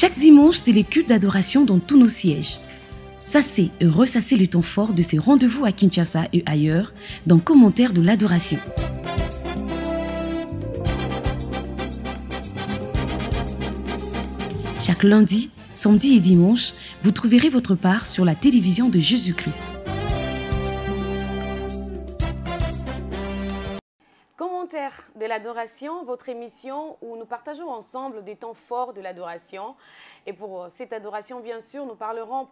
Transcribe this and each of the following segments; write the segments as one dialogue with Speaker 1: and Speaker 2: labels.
Speaker 1: Chaque dimanche, c'est les cultes d'adoration dans tous nos sièges. Sassez et ressassez les temps forts de ces rendez-vous à Kinshasa et ailleurs dans Commentaires de l'adoration. Chaque lundi, samedi et dimanche, vous trouverez votre part sur la télévision de Jésus-Christ. Commentaires de l'adoration, votre émission où nous partageons ensemble des temps forts de l'adoration. Et pour cette adoration, bien sûr,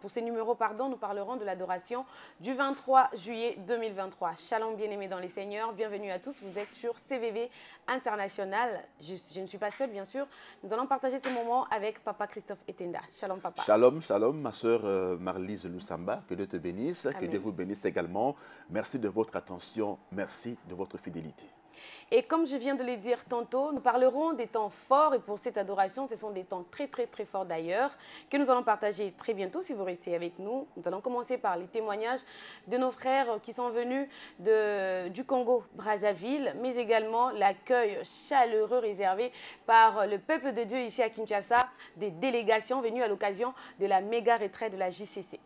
Speaker 1: pour ces numéros, nous parlerons de l'adoration du 23 juillet 2023. Shalom bien-aimés dans les Seigneurs, bienvenue à tous. Vous êtes sur CVV International. Je ne suis pas seule, bien sûr. Nous allons partager ces moments avec Papa Christophe Etenda. Shalom, Papa.
Speaker 2: Shalom, shalom, ma soeur Marlise Lusamba. Que Dieu te bénisse, Amen. Que Dieu vous bénisse également. Merci de votre attention, merci de votre fidélité.
Speaker 1: Et comme je viens de le dire tantôt, nous parlerons des temps forts et pour cette adoration, ce sont des temps très forts d'ailleurs que nous allons partager très bientôt si vous restez avec nous. Nous allons commencer par les témoignages de nos frères qui sont venus du Congo, Brazzaville, mais également l'accueil chaleureux réservé par le peuple de Dieu ici à Kinshasa, des délégations venues à l'occasion de la méga retraite de la JCC.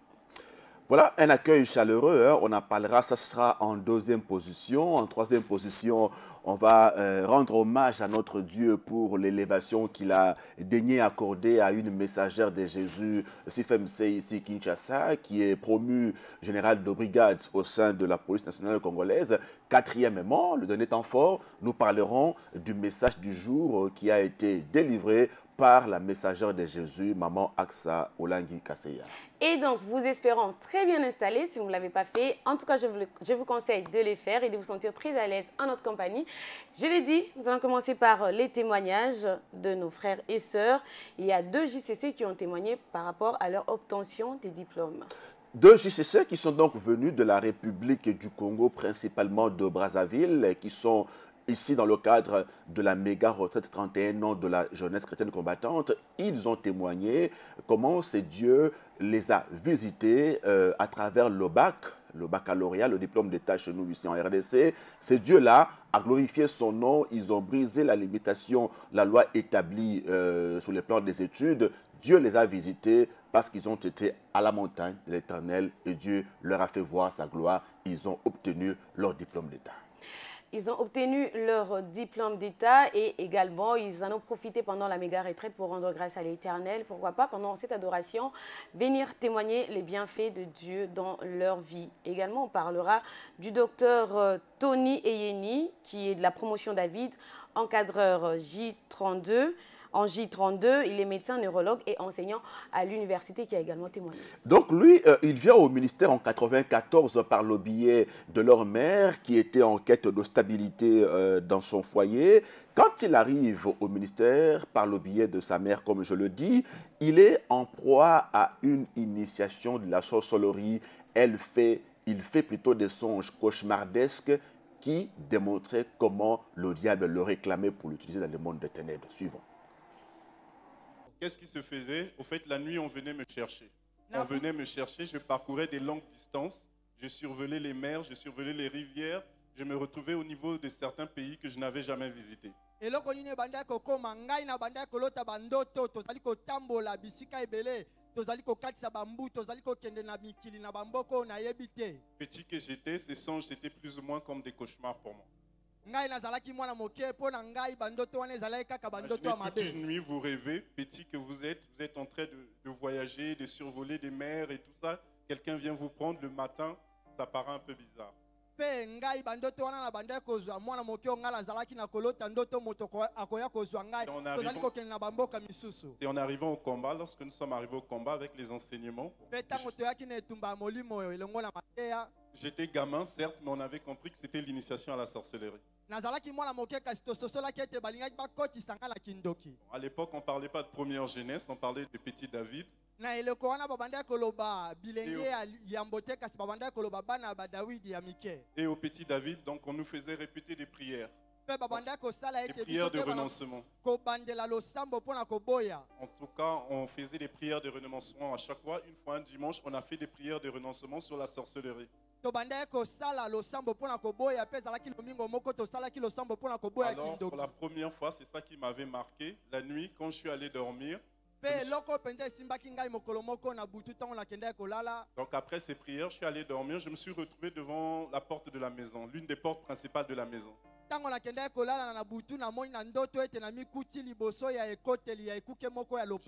Speaker 2: Voilà un accueil chaleureux, hein. On en parlera, ça sera en deuxième position. En troisième position, on va rendre hommage à notre Dieu pour l'élévation qu'il a daigné accorder à une messagère de Jésus, CFMC ici Kinshasa, qui est promue générale de brigade au sein de la police nationale congolaise. Quatrièmement, le dernier temps fort, nous parlerons du message du jour qui a été délivré par la messagère de Jésus, Maman Aksa Olangi Kaseya.
Speaker 1: Et donc, vous espérons très bien installés si vous ne l'avez pas fait. En tout cas, je vous conseille de les faire et de vous sentir très à l'aise en notre compagnie. Je l'ai dit, nous allons commencer par les témoignages de nos frères et sœurs. Il y a 2 JCC qui ont témoigné par rapport à leur obtention des diplômes.
Speaker 2: 2 JCC qui sont donc venus de la République du Congo, principalement de Brazzaville, qui sont ici dans le cadre de la méga retraite 31 ans de la jeunesse chrétienne combattante. Ils ont témoigné comment c'est Dieu les a visités à travers le baccalauréat, le diplôme d'État chez nous ici en RDC. C'est Dieu-là a glorifié son nom. Ils ont brisé la limitation, la loi établie sur le plan des études. Dieu les a visités parce qu'ils ont été à la montagne de l'Éternel et Dieu leur a fait voir sa gloire. Ils ont obtenu leur diplôme d'État.
Speaker 1: Ils ont obtenu leur diplôme d'État et également, ils en ont profité pendant la méga retraite pour rendre grâce à l'Éternel. Pourquoi pas, pendant cette adoration, venir témoigner les bienfaits de Dieu dans leur vie. Également, on parlera du docteur Tony Eyeni, qui est de la promotion David, encadreur J32. En J32, il est médecin, neurologue et enseignant à l'université qui a également témoigné.
Speaker 2: Donc lui, il vient au ministère en 1994 par le biais de leur mère qui était en quête de stabilité dans son foyer. Quand il arrive au ministère par le biais de sa mère, comme je le dis, il est en proie à une initiation de la sorcellerie. Il fait plutôt des songes cauchemardesques qui démontraient comment le diable le réclamait pour l'utiliser dans le monde des ténèbres. Suivant.
Speaker 3: Qu'est-ce qui se faisait? Au fait, la nuit, on venait me chercher. On venait me chercher, je parcourais des longues distances, je survolais les mers, je survolais les rivières, je me retrouvais au niveau de certains pays que je n'avais jamais visités. Petit que j'étais, ces songes étaient plus ou moins comme des cauchemars pour moi. Toute une nuit, vous rêvez, petit que vous êtes en train de voyager, de survoler des mers et tout ça. Quelqu'un vient vous prendre le matin, ça paraît un peu bizarre. Et en arrivant au combat, lorsque nous sommes arrivés au combat avec les enseignements, j'étais gamin, certes, mais on avait compris que c'était l'initiation à la sorcellerie. À l'époque, on ne parlait pas de première jeunesse, on parlait de petit David. Et au petit David, donc on nous faisait répéter des prières. Des prières de renoncement. En tout cas, on faisait des prières de renoncement à chaque fois. Une fois un dimanche, on a fait des prières de renoncement sur la sorcellerie. Alors, pour la première fois, c'est ça qui m'avait marqué. La nuit, quand je suis allé dormir, Donc après ces prières, je suis allé dormir. Je me suis retrouvé devant la porte de la maison, l'une des portes principales de la maison.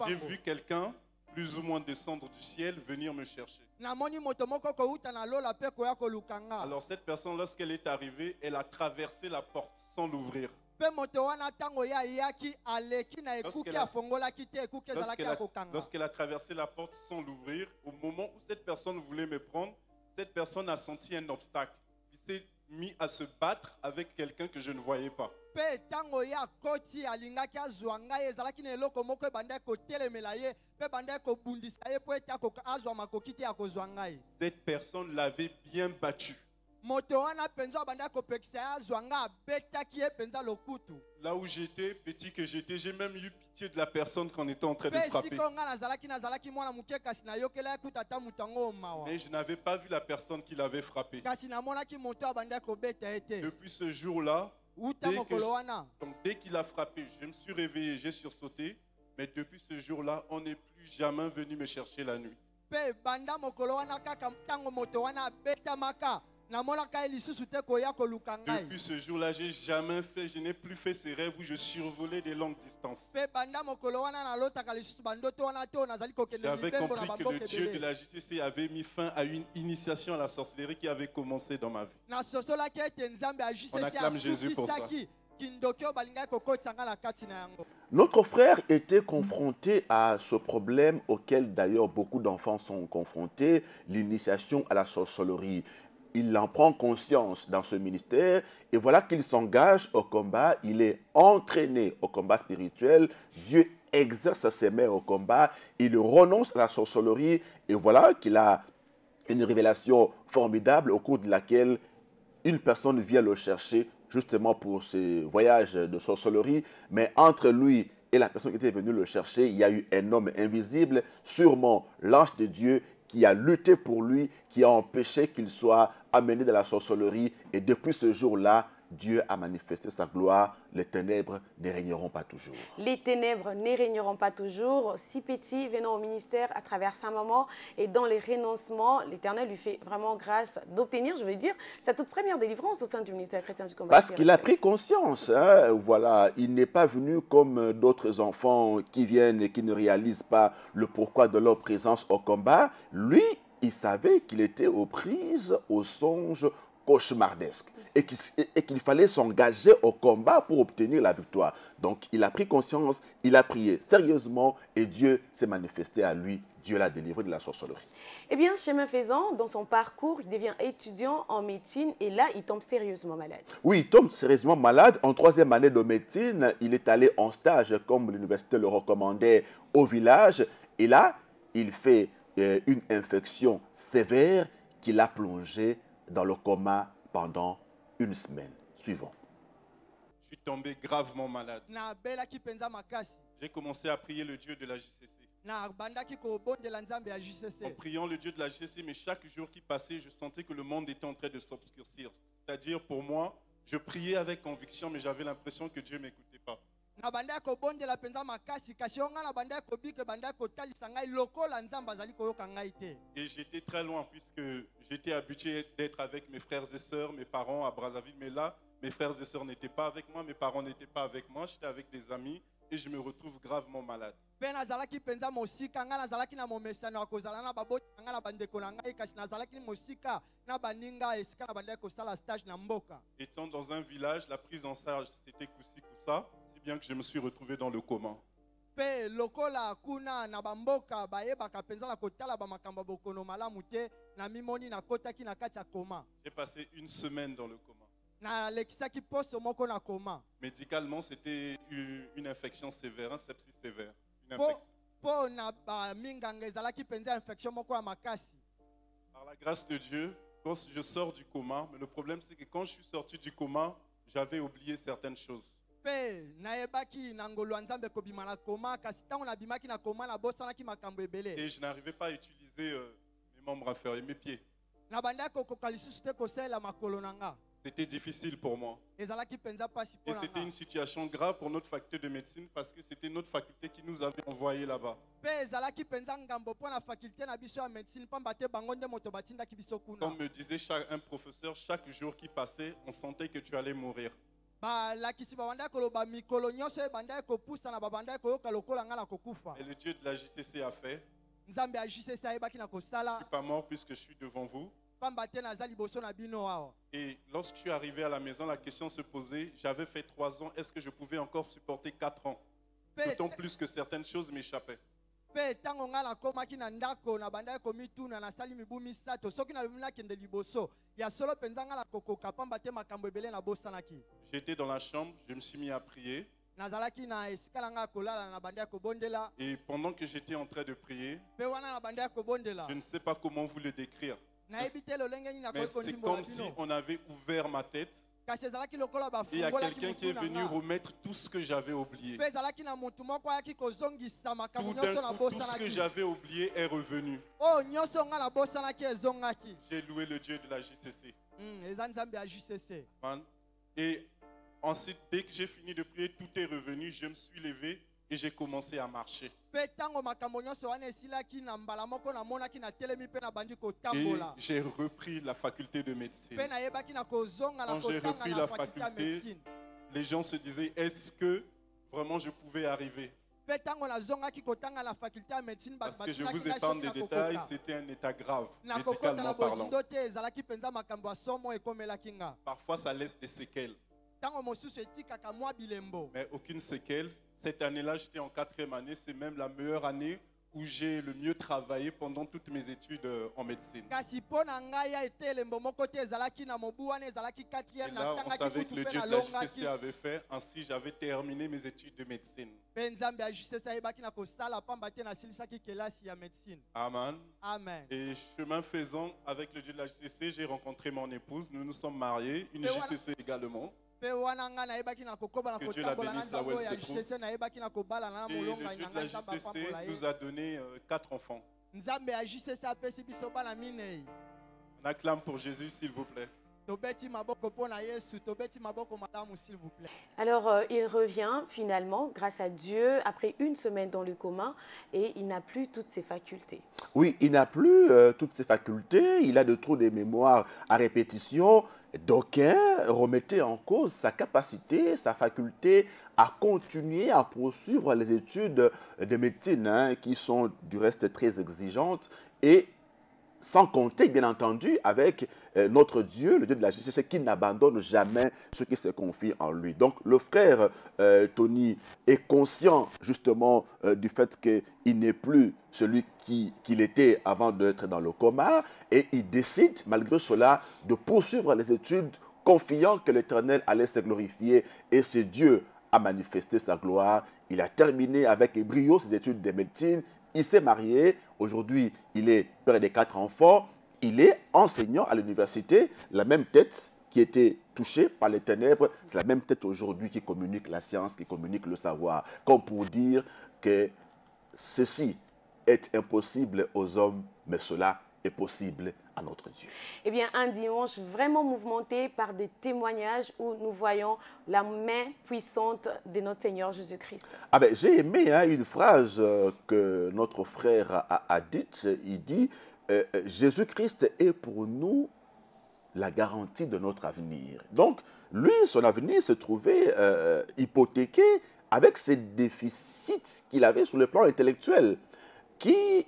Speaker 3: J'ai vu quelqu'un plus ou moins descendre du ciel, venir me chercher. Alors cette personne, lorsqu'elle est arrivée, elle a traversé la porte sans l'ouvrir. Lorsqu'elle a traversé la porte sans l'ouvrir, au moment où cette personne voulait me prendre, cette personne a senti un obstacle. Il s'est mis à se battre avec quelqu'un que je ne voyais pas. Cette personne l'avait bien battu. Là où j'étais, petit que j'étais, j'ai même eu pitié de la personne qu'on était en train de frapper. Mais je n'avais pas vu la personne qui l'avait frappé. Depuis ce jour-là, dès qu'il a frappé, je me suis réveillé, j'ai sursauté. Mais depuis ce jour-là, on n'est plus jamais venu me chercher la nuit. Depuis ce jour-là, je n'ai plus fait ces rêves où je survolais des longues distances. J'avais compris que le Dieu de la JCC avait mis fin à une initiation à la sorcellerie qui avait commencé dans ma vie. On acclame Jésus pour ça.
Speaker 2: Notre frère était confronté à ce problème auquel d'ailleurs beaucoup d'enfants sont confrontés, l'initiation à la sorcellerie. Il en prend conscience dans ce ministère et voilà qu'il s'engage au combat, il est entraîné au combat spirituel, Dieu exerce ses mains au combat, il renonce à la sorcellerie et voilà qu'il a une révélation formidable au cours de laquelle une personne vient le chercher justement pour ce voyage de sorcellerie, mais entre lui et la personne qui était venue le chercher, il y a eu un homme invisible, sûrement l'ange de Dieu, qui a lutté pour lui, qui a empêché qu'il soit amené dans la sorcellerie. Et depuis ce jour-là, Dieu a manifesté sa gloire. Les ténèbres ne régneront pas toujours.
Speaker 1: Les ténèbres ne régneront pas toujours. Si petit, venant au ministère à travers sa maman et dans les renoncements, l'Éternel lui fait vraiment grâce d'obtenir, je veux dire, sa toute première délivrance au sein du ministère chrétien du combat.
Speaker 2: Parce qu'il a pris conscience. Hein, voilà, il n'est pas venu comme d'autres enfants qui viennent et qui ne réalisent pas le pourquoi de leur présence au combat. Lui, il savait qu'il était aux prises, aux songes cauchemardesques et qu'il fallait s'engager au combat pour obtenir la victoire. Donc, il a pris conscience, il a prié sérieusement et Dieu s'est manifesté à lui. Dieu l'a délivré de la sorcellerie.
Speaker 1: Eh bien, chemin faisant, dans son parcours, il devient étudiant en médecine et là, il tombe sérieusement malade.
Speaker 2: Oui, il tombe sérieusement malade. En 3e année de médecine, il est allé en stage, comme l'université le recommandait, au village. Et là, il fait une infection sévère qui l'a plongé dans le coma pendant une semaine. Suivant.
Speaker 3: Je suis tombé gravement malade. J'ai commencé à prier le Dieu de la JCC. En priant le Dieu de la JCC, mais chaque jour qui passait, je sentais que le monde était en train de s'obscurcir. C'est-à-dire, pour moi, je priais avec conviction, mais j'avais l'impression que Dieu ne m'écoutait pas. Et j'étais très loin puisque j'étais habitué d'être avec mes frères et sœurs, mes parents à Brazzaville. Mais là, mes frères et sœurs n'étaient pas avec moi, mes parents n'étaient pas avec moi. J'étais avec des amis et je me retrouve gravement malade. Étant dans un village, la prise en charge, c'était coussi coussa, si bien que je me suis retrouvé dans le coma. J'ai passé une semaine dans le coma. Médicalement, c'était une infection sévère, un sepsis sévère. Une infection. Par la grâce de Dieu, quand je sors du coma, mais le problème c'est que quand je suis sorti du coma, j'avais oublié certaines choses. Et je n'arrivais pas à utiliser mes membres inférieurs, mes pieds. C'était difficile pour moi. Et c'était une situation grave pour notre faculté de médecine parce que c'était notre faculté qui nous avait envoyés là-bas. Comme me disait un professeur, chaque jour qui passait, on sentait que tu allais mourir. Et le Dieu de la JCC a fait. Je ne suis pas mort puisque je suis devant vous. Et lorsque je suis arrivé à la maison, la question se posait, j'avais fait 3 ans, est-ce que je pouvais encore supporter 4 ans? D'autant plus que certaines choses m'échappaient. J'étais dans la chambre, je me suis mis à prier. Et pendant que j'étais en train de prier, je ne sais pas comment vous le décrire. Mais c'est comme si on avait ouvert ma tête. Et il y a quelqu'un qui est venu remettre tout ce que j'avais oublié. Tout d'un coup, tout ce que j'avais oublié est revenu. J'ai loué le Dieu de la JCC. Et ensuite, dès que j'ai fini de prier, tout est revenu. Je me suis levé et j'ai commencé à marcher. Et j'ai repris la faculté de médecine. Quand j'ai repris la faculté, les gens se disaient, est-ce que vraiment je pouvais arriver? Parce que je vous épargne des détails, c'était un état grave, médicalement parlant. Parfois, ça laisse des séquelles. Mais aucune séquelle. Cette année-là, j'étais en 4e année. C'est même la meilleure année où j'ai le mieux travaillé pendant toutes mes études en médecine. Et là, on savait que le Dieu de la JCC avait fait. Ainsi, j'avais terminé mes études de médecine. Amen. Amen. Et chemin faisant, avec le Dieu de la JCC, j'ai rencontré mon épouse. Nous nous sommes mariés, une JCC également. Que Dieu la bénisse là où elle se trouve. Et le Dieu de la JCC nous a donné 4 enfants. On acclame pour Jésus, s'il vous plaît.
Speaker 1: Alors, il revient finalement, grâce à Dieu, après 1 semaine dans le coma, et il n'a plus toutes ses facultés.
Speaker 2: Oui, il n'a plus toutes ses facultés, il a de trop de mémoire à répétition. D'aucuns remettaient en cause sa capacité, sa faculté à continuer à poursuivre les études de médecine, qui sont du reste très exigeantes, et sans compter, bien entendu, avec notre Dieu, le Dieu de la JCC, qui n'abandonne jamais ceux qui se confient en lui. Donc, le frère Tony est conscient, justement, du fait qu'il n'est plus celui qu'il était avant d'être dans le coma, et il décide, malgré cela, de poursuivre les études, confiant que l'Éternel allait se glorifier, et c'est Dieu a manifesté sa gloire. Il a terminé avec brio ses études de médecine. Il s'est marié, aujourd'hui il est père de 4 enfants, il est enseignant à l'université, la même tête qui était touchée par les ténèbres, c'est la même tête aujourd'hui qui communique la science, qui communique le savoir, comme pour dire que ceci est impossible aux hommes, mais cela est possible à notre Dieu.
Speaker 1: Eh bien, un dimanche vraiment mouvementé par des témoignages où nous voyons la main puissante de notre Seigneur Jésus-Christ.
Speaker 2: Ah ben, j'ai aimé une phrase que notre frère a dite. Il dit Jésus-Christ est pour nous la garantie de notre avenir. Donc, lui, son avenir se trouvait hypothéqué avec ses déficits qu'il avait sur le plan intellectuel, qui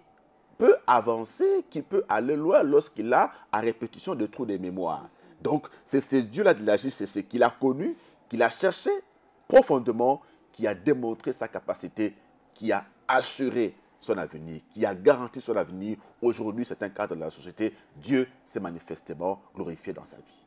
Speaker 2: peut avancer, qui peut aller loin lorsqu'il a à répétition de trous de mémoire. Donc, c'est ce Dieu-là de la JCC qu'il a connu, qu'il a cherché profondément, qui a démontré sa capacité, qui a assuré son avenir, qui a garanti son avenir. Aujourd'hui, c'est un cadre de la société. Dieu s'est manifestement glorifié dans sa vie.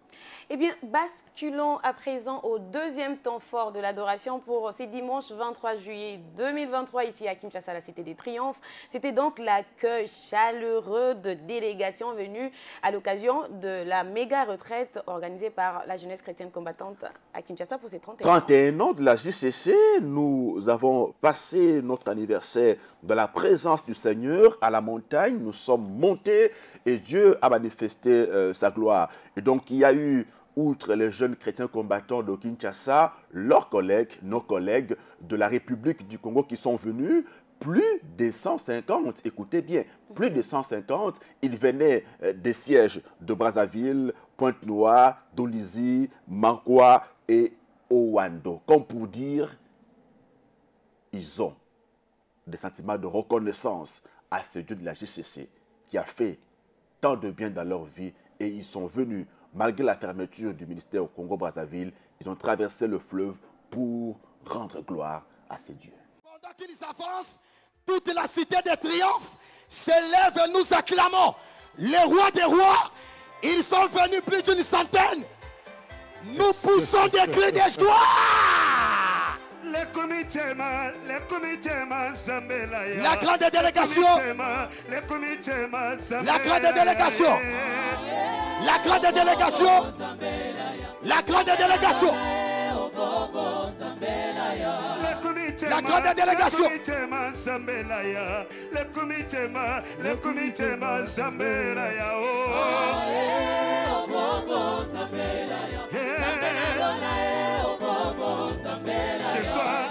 Speaker 1: Eh bien, basculons à présent au 2e temps fort de l'adoration pour ce dimanche 23 juillet 2023 ici à Kinshasa, la Cité des Triomphes. C'était donc l'accueil chaleureux de délégations venues à l'occasion de la méga retraite organisée par la jeunesse chrétienne combattante à Kinshasa pour ses
Speaker 2: 31 ans de la JCC. Nous avons passé notre anniversaire dans la présence du Seigneur à la montagne. Nous sommes montés et Dieu a manifesté sa gloire. Et donc, il y a eu outre les jeunes chrétiens combattants de Kinshasa, leurs collègues, nos collègues de la République du Congo qui sont venus, plus de 150, écoutez bien, plus de 150, ils venaient des sièges de Brazzaville, Pointe-Noire, Dolisie, Mankwa et Owando. Comme pour dire, ils ont des sentiments de reconnaissance à ce Dieu de la JCC qui a fait tant de bien dans leur vie et ils sont venus, malgré la fermeture du ministère au Congo-Brazzaville, ils ont traversé le fleuve pour rendre gloire à ces dieux.
Speaker 4: Pendant qu'ils avancent, toute la cité de triomphe s'élève et nous acclamons. Les rois des rois, ils sont venus plus d'une centaine. Nous poussons des cris de joie. La grande délégation. La grande délégation. La grande délégation. La grande délégation. La grande délégation.
Speaker 5: Ce soir,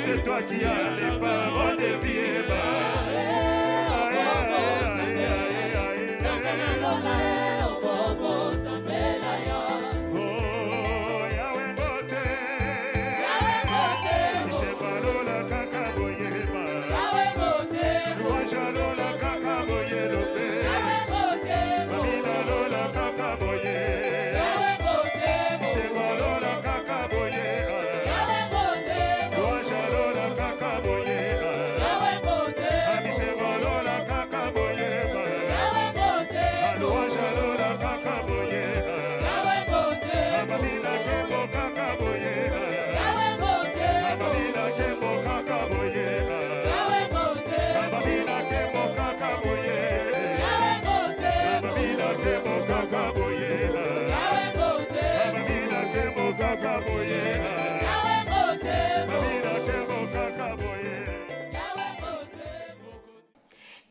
Speaker 5: c'est toi qui as les paroles de vie.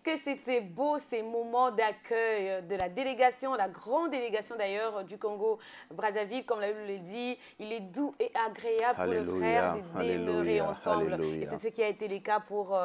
Speaker 1: Que c'était beau ces moments d'accueil de la délégation, la grande délégation d'ailleurs du Congo-Brazzaville, comme la Bible le dit, il est doux et agréable pour le frère de demeurer ensemble. Et c'est ce qui a été le cas pour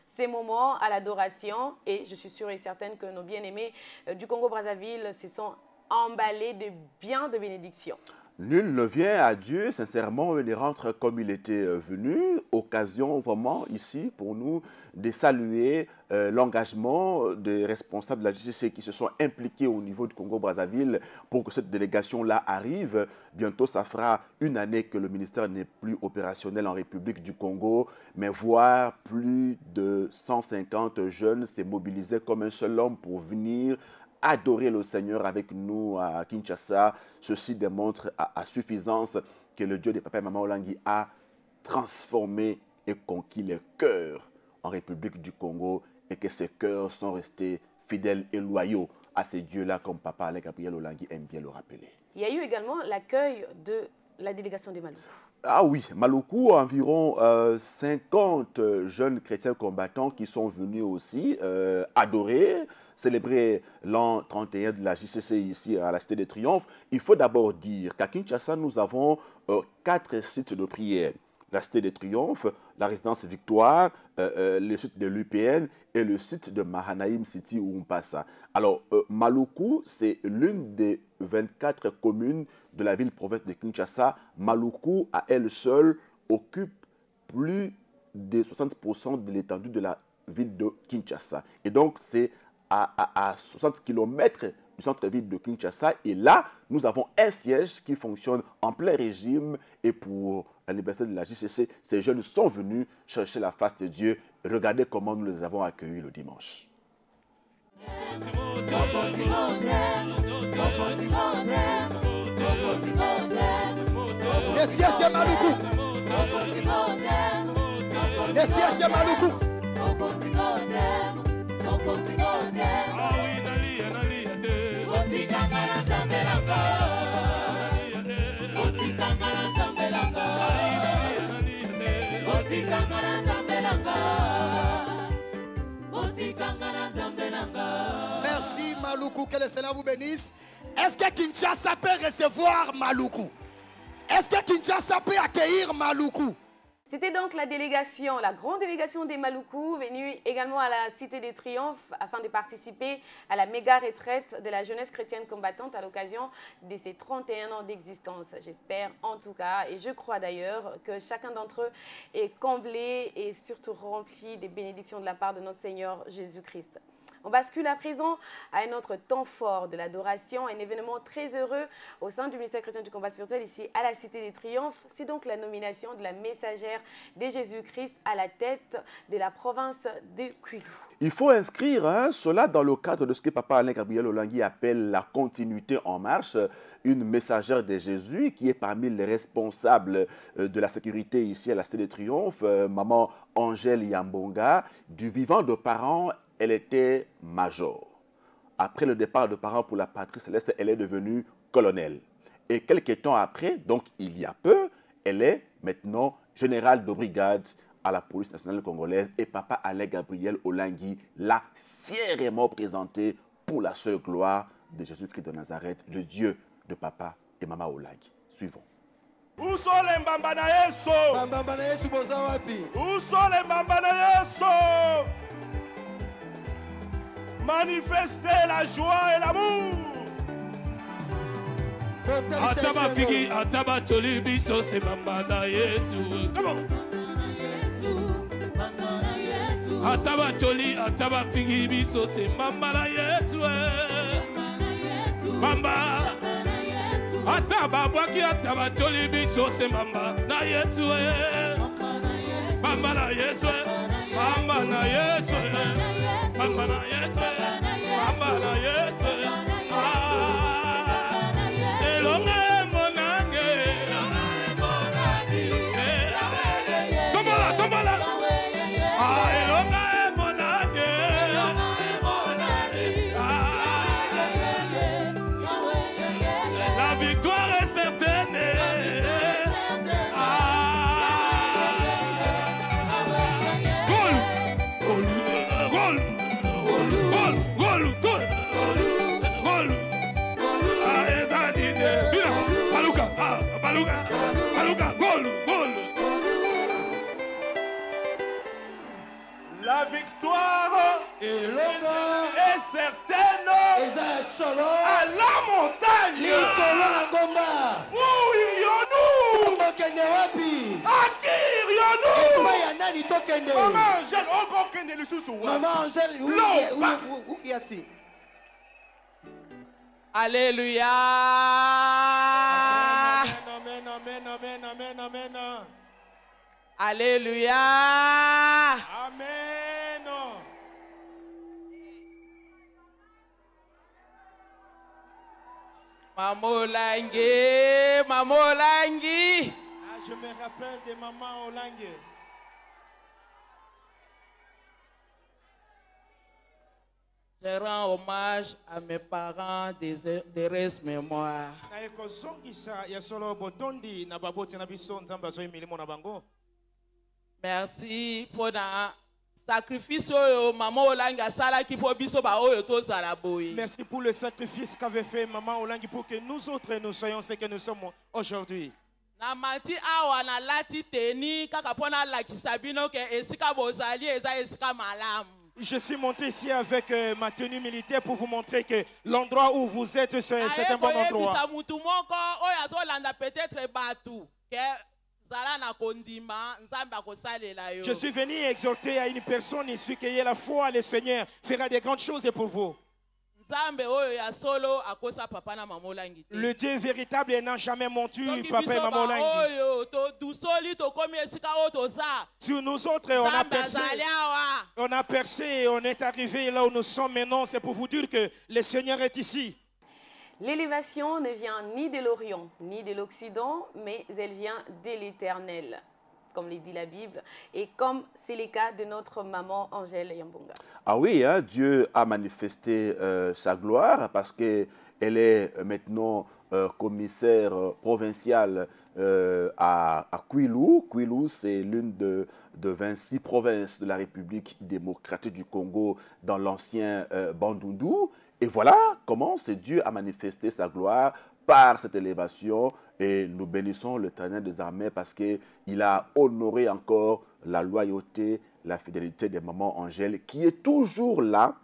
Speaker 1: ces moments à l'adoration. Et je suis sûre et certaine que nos bien-aimés du Congo-Brazzaville se sont emballés de bien de bénédictions.
Speaker 2: Nul ne vient à Dieu, sincèrement, il rentre comme il était venu. Occasion vraiment ici pour nous de saluer l'engagement des responsables de la JCC qui se sont impliqués au niveau du Congo-Brazzaville pour que cette délégation-là arrive. Bientôt, ça fera une année que le ministère n'est plus opérationnel en République du Congo, mais voir plus de 150 jeunes s'est mobilisés comme un seul homme pour venir adorer le Seigneur avec nous à Kinshasa. Ceci démontre à suffisance que le Dieu de Papa et Maman Olangi a transformé et conquis les cœurs en République du Congo et que ces cœurs sont restés fidèles et loyaux à ces dieux-là comme Papa Alain Gabriel Olangi aime bien le rappeler.
Speaker 1: Il y a eu également l'accueil de la délégation des Maloukou.
Speaker 2: Ah oui, Maloukou, environ 50 jeunes chrétiens combattants qui sont venus aussi adorer, célébrer l'an 31 de la JCC ici à la Cité des Triomphes. Il faut d'abord dire qu'à Kinshasa, nous avons 4 sites de prière. La Cité des Triomphes, la résidence Victoire, le site de l'UPN et le site de Mahanaïm City où on passe. Alors, Maloukou, c'est l'une des 24 communes de la ville-province de Kinshasa. Maloukou, à elle seule, occupe plus de 60% de l'étendue de la ville de Kinshasa. Et donc, c'est à 60 km du centre-ville de Kinshasa. Et là, nous avons un siège qui fonctionne en plein régime. Et pour l'anniversaire de la JCC, ces jeunes sont venus chercher la face de Dieu. Regardez comment nous les avons accueillis le dimanche.
Speaker 4: Les sièges de Maloukou. Les sièges de Maloukou. Merci. Maluku, que le Seigneur vous bénisse. Est-ce que Kinshasa peut recevoir Maluku? Est-ce que Kinshasa peut accueillir Maluku?
Speaker 1: C'était donc la délégation, la grande délégation des Maluku, venue également à la Cité des Triomphes afin de participer à la méga retraite de la jeunesse chrétienne combattante à l'occasion de ses 31 ans d'existence. J'espère en tout cas, et je crois d'ailleurs, que chacun d'entre eux est comblé et surtout rempli des bénédictions de la part de notre Seigneur Jésus-Christ. On bascule à présent à un autre temps fort de l'adoration, un événement très heureux au sein du ministère chrétien du combat spirituel ici à la Cité des Triomphes. C'est donc la nomination de la messagère de Jésus-Christ à la tête de la province de Kwilu.
Speaker 2: Il faut inscrire cela dans le cadre de ce que Papa Alain Gabriel Olangui appelle la continuité en marche, une messagère de Jésus qui est parmi les responsables de la sécurité ici à la Cité des Triomphes, maman Angèle Yambonga, du vivant de parents. Elle était major. Après le départ de parents pour la patrie céleste, elle est devenue colonel. Et quelques temps après, donc il y a peu, elle est maintenant générale de brigade à la police nationale congolaise. Et Papa Alain Gabriel Olangui l'a fièrement présenté pour la seule gloire de Jésus-Christ de Nazareth, le Dieu de Papa et Maman Olangui. Suivons.
Speaker 5: Où sont les mbambana yeso?
Speaker 4: Mbambana yesu boza wapi?
Speaker 5: Où sont les mbambana yeso? Manifestez la joie et l'amour.
Speaker 6: Ataba figi, ataba choli biso se mbambana yesu. Come on. Ataba choli, ataba figi biso se mbambana yesu. Mbamba. Ataba bwaki, ataba choli biso se mbambana yesu. Mbambana yesu. Mbambana yesu. Mbambana yesu. Mbambana yesu. Elonga monange. Tombola, tombola. Elonga monange. La victoire est certaine.
Speaker 5: La victoire est certaine à la montagne. Où irions-nous? À qui irions-nous? Maman Angèle,
Speaker 4: Maman Angèle, où y a-t-il?
Speaker 6: Alléluia.
Speaker 5: Amen, amen, amen, amen, amen.
Speaker 6: Alléluia.
Speaker 5: Amen.
Speaker 6: Mamolangi, Mamolangi.
Speaker 5: Je me rappelle de Maman Olangue.
Speaker 6: Je rends hommage à mes parents d'heureuse mémoire. Merci pour le sacrifice que Maman Olangi a salaki pour biso ba oyo to zalaboyi.
Speaker 5: Merci pour le sacrifice qu'avait fait Maman Olangi pour que nous autres nous soyons ce que nous sommes aujourd'hui.
Speaker 6: Na mati awa na lati teni kaka pona la kisabino ke esika bozali eza esika malamu.
Speaker 5: Je suis monté ici avec ma tenue militaire pour vous montrer que l'endroit où vous êtes, c'est un bon endroit. Je suis venu exhorter à une personne ici qui a la foi, le Seigneur fera des grandes choses pour vous. Le Dieu véritable n'a jamais menti papa et maman Olangi. Sur nous autres, on a percé, on est arrivé là où nous sommes maintenant. C'est pour vous dire que le Seigneur est ici.
Speaker 1: L'élévation ne vient ni de l'Orient, ni de l'Occident, mais elle vient de l'Éternel, comme le dit la Bible, et comme c'est le cas de notre maman Angèle Yambonga.
Speaker 2: Ah oui, hein, Dieu a manifesté sa gloire parce qu'elle est maintenant commissaire provinciale à Kwilu. Kwilu, c'est l'une de 26 provinces de la République démocratique du Congo dans l'ancien Bandundu. Et voilà comment c'est Dieu a manifesté sa gloire par cette élévation. Et nous bénissons l'Éternel des armées parce qu'il a honoré encore la loyauté, la fidélité des mamans Angèle, qui est toujours là,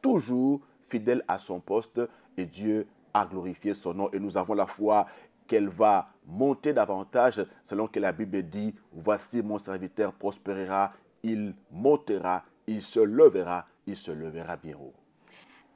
Speaker 2: toujours fidèle à son poste. Et Dieu a glorifié son nom. Et nous avons la foi qu'elle va monter davantage, selon que la Bible dit, voici mon serviteur prospérera, il montera, il se levera bien haut.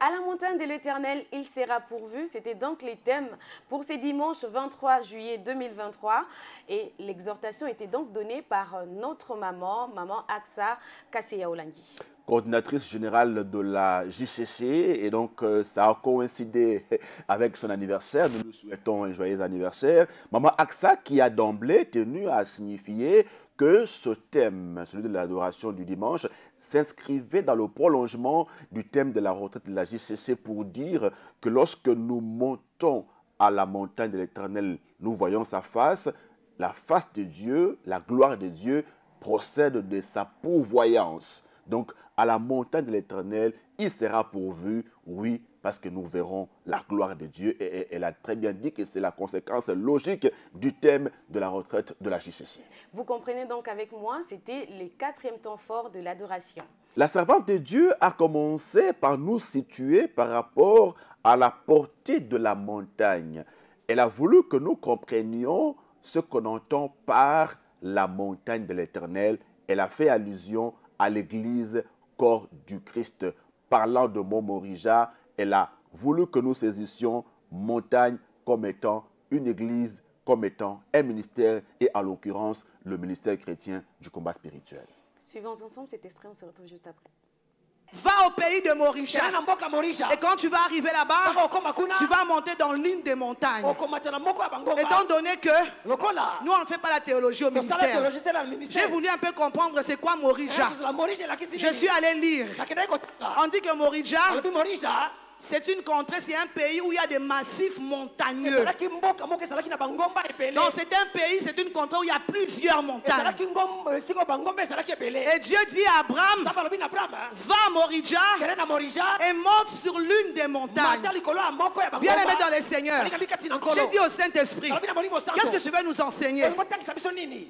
Speaker 1: À la montagne de l'Éternel, il sera pourvu. C'était donc les thèmes pour ce dimanche 23 juillet 2023. Et l'exhortation était donc donnée par notre maman Aksa Kasseya-Olangui,
Speaker 2: coordinatrice générale de la JCC. Et donc, ça a coïncidé avec son anniversaire. Nous lui souhaitons un joyeux anniversaire. Maman Aksa qui a d'emblée tenu à signifier que ce thème, celui de l'adoration du dimanche, s'inscrivait dans le prolongement du thème de la retraite de la JCC pour dire que lorsque nous montons à la montagne de l'Éternel, nous voyons sa face, la face de Dieu, la gloire de Dieu procède de sa pourvoyance. Donc, à la montagne de l'Éternel, il sera pourvu, oui, parce que nous verrons la gloire de Dieu. Et elle a très bien dit que c'est la conséquence logique du thème de la retraite de la JCC.
Speaker 1: Vous comprenez donc avec moi, c'était les 4e temps forts de l'adoration.
Speaker 2: La servante de Dieu a commencé par nous situer par rapport à la portée de la montagne. Elle a voulu que nous comprenions ce qu'on entend par la montagne de l'Éternel. Elle a fait allusion à l'église corps du Christ. Parlant de Mont Morija, elle a voulu que nous saisissions montagne comme étant une église, comme étant un ministère, et en l'occurrence le ministère chrétien du combat spirituel.
Speaker 1: Suivons ensemble cet extrait, on se retrouve juste après.
Speaker 7: Va au pays de Morija. Et quand tu vas arriver là-bas, tu vas monter dans l'une des montagnes. Étant donné que nous, on ne fait pas la théologie au ministère, j'ai voulu un peu comprendre c'est quoi Morija. Je suis allé lire. On dit que Morija, c'est une contrée, c'est un pays où il y a des massifs montagneux. Donc c'est un pays, c'est une contrée où il y a plusieurs montagnes. Et Dieu dit à Abraham, va à Morija et monte sur l'une des montagnes. Bien aimé dans les Seigneurs, j'ai dit au Saint-Esprit, qu'est-ce que tu veux nous enseigner?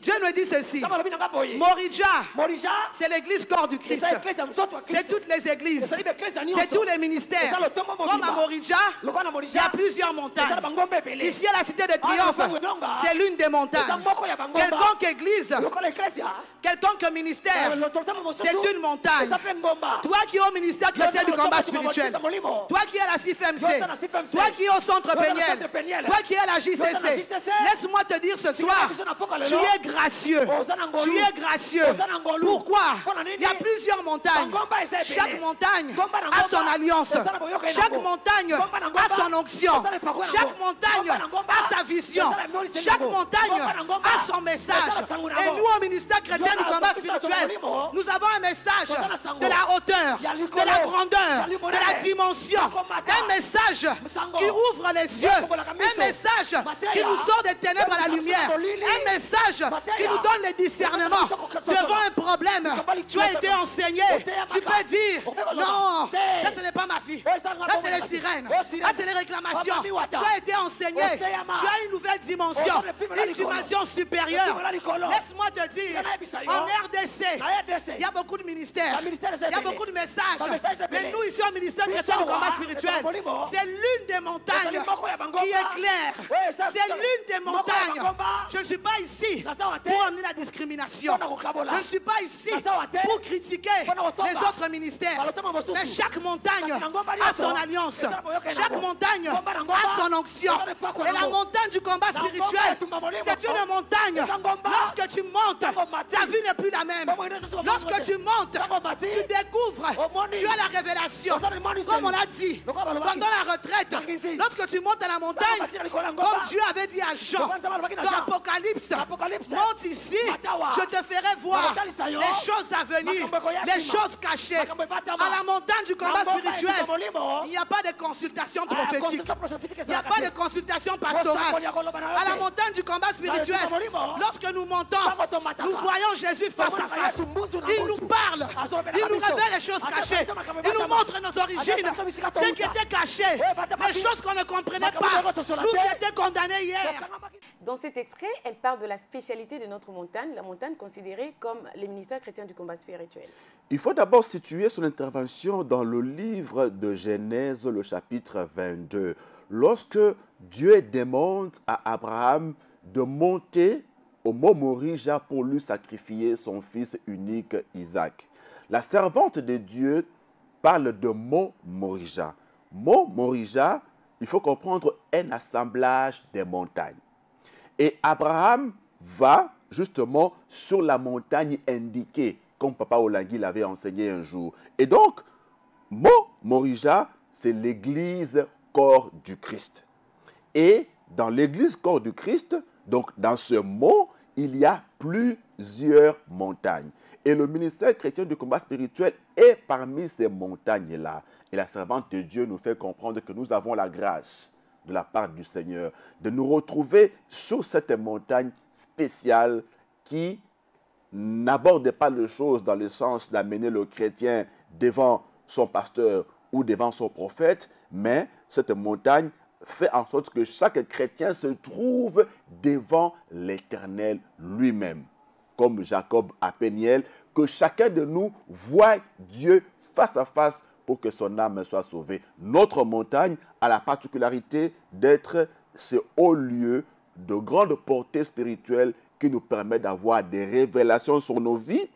Speaker 7: Dieu nous dit ceci, Morija, c'est l'église corps du Christ. C'est toutes les églises, c'est tous les ministères. Comme à Morija, il y a plusieurs montagnes. Ici à la cité de Triomphe, c'est l'une des montagnes. Quelconque église, quelconque ministère, c'est une montagne. Toi qui es au ministère chrétien du combat spirituel, toi qui es à la CIFMC, toi qui es au centre Péniel, toi qui es à la JCC, laisse-moi te dire ce soir, tu es gracieux. Tu es gracieux. Pourquoi? Il y a plusieurs montagnes. Chaque montagne a son alliance. Chaque montagne a son onction. Chaque montagne a sa vision. Chaque montagne a son message. Et nous, au ministère chrétien du combat spirituel, nous avons un message de la hauteur, de la grandeur, de la dimension. Un message qui ouvre les yeux. Un message qui nous sort des ténèbres à la lumière. Un message qui nous donne le discernement. Devant un problème, tu as été enseigné. Tu peux dire, non, ça ce n'est pas ma fille. Ça c'est les sirènes. Ça c'est les réclamations. Tu as été enseigné. Tu as une nouvelle dimension. Une dimension supérieure. Laisse-moi te dire, en RDC, il y a beaucoup de ministères. Il y a beaucoup de messages. Mais nous ici au ministère chrétien du combat spirituel, c'est l'une des montagnes qui est claire. C'est l'une des montagnes. Je ne suis pas ici pour amener la discrimination. Je ne suis pas ici pour critiquer les autres ministères. Mais chaque montagne a son alliance. Chaque montagne a son onction. Et la montagne du combat spirituel, c'est une montagne. Lorsque tu montes, ta vie n'est plus la même. Lorsque tu montes, tu découvres, tu as la révélation. Comme on l'a dit, pendant la retraite, lorsque tu montes à la montagne, comme Dieu avait dit à Jean, dans l'Apocalypse, monte ici, je te ferai voir les choses à venir, les choses cachées. À la montagne du combat spirituel, il n'y a pas de consultation prophétique. Il n'y a pas de consultation pastorale. À la montagne du combat spirituel, lorsque nous montons, nous voyons Jésus face à face. Il nous parle. Il nous révèle les choses cachées. Il nous montre nos origines. Ce qui était caché. Les choses qu'on ne comprenait pas. Nous qui étions condamnés hier.
Speaker 1: Dans cet extrait, elle parle de la spécialité de notre montagne, la montagne considérée comme les ministères chrétiens du combat spirituel.
Speaker 2: Il faut d'abord situer son intervention dans le livre de Genèse, le chapitre 22. Lorsque Dieu demande à Abraham de monter au mont Morija pour lui sacrifier son fils unique Isaac. La servante de Dieu parle de mont Morija. Mont Morija, il faut comprendre, un assemblage des montagnes. Et Abraham va justement sur la montagne indiquée, comme Papa Olangui l'avait enseigné un jour. Et donc, mont Morija, c'est l'église corps du Christ. Et dans l'église corps du Christ, donc dans ce mont, il y a plusieurs montagnes. Et le ministère chrétien du combat spirituel est parmi ces montagnes-là. Et la servante de Dieu nous fait comprendre que nous avons la grâce de la part du Seigneur de nous retrouver sur cette montagne spéciale qui n'aborde pas les choses dans le sens d'amener le chrétien devant son pasteur ou devant son prophète, mais cette montagne fait en sorte que chaque chrétien se trouve devant l'Éternel lui-même. Comme Jacob à Péniel, que chacun de nous voit Dieu face à face pour que son âme soit sauvée. Notre montagne a la particularité d'être ce haut lieu de grande portée spirituelle qui nous permet d'avoir des révélations sur nos vies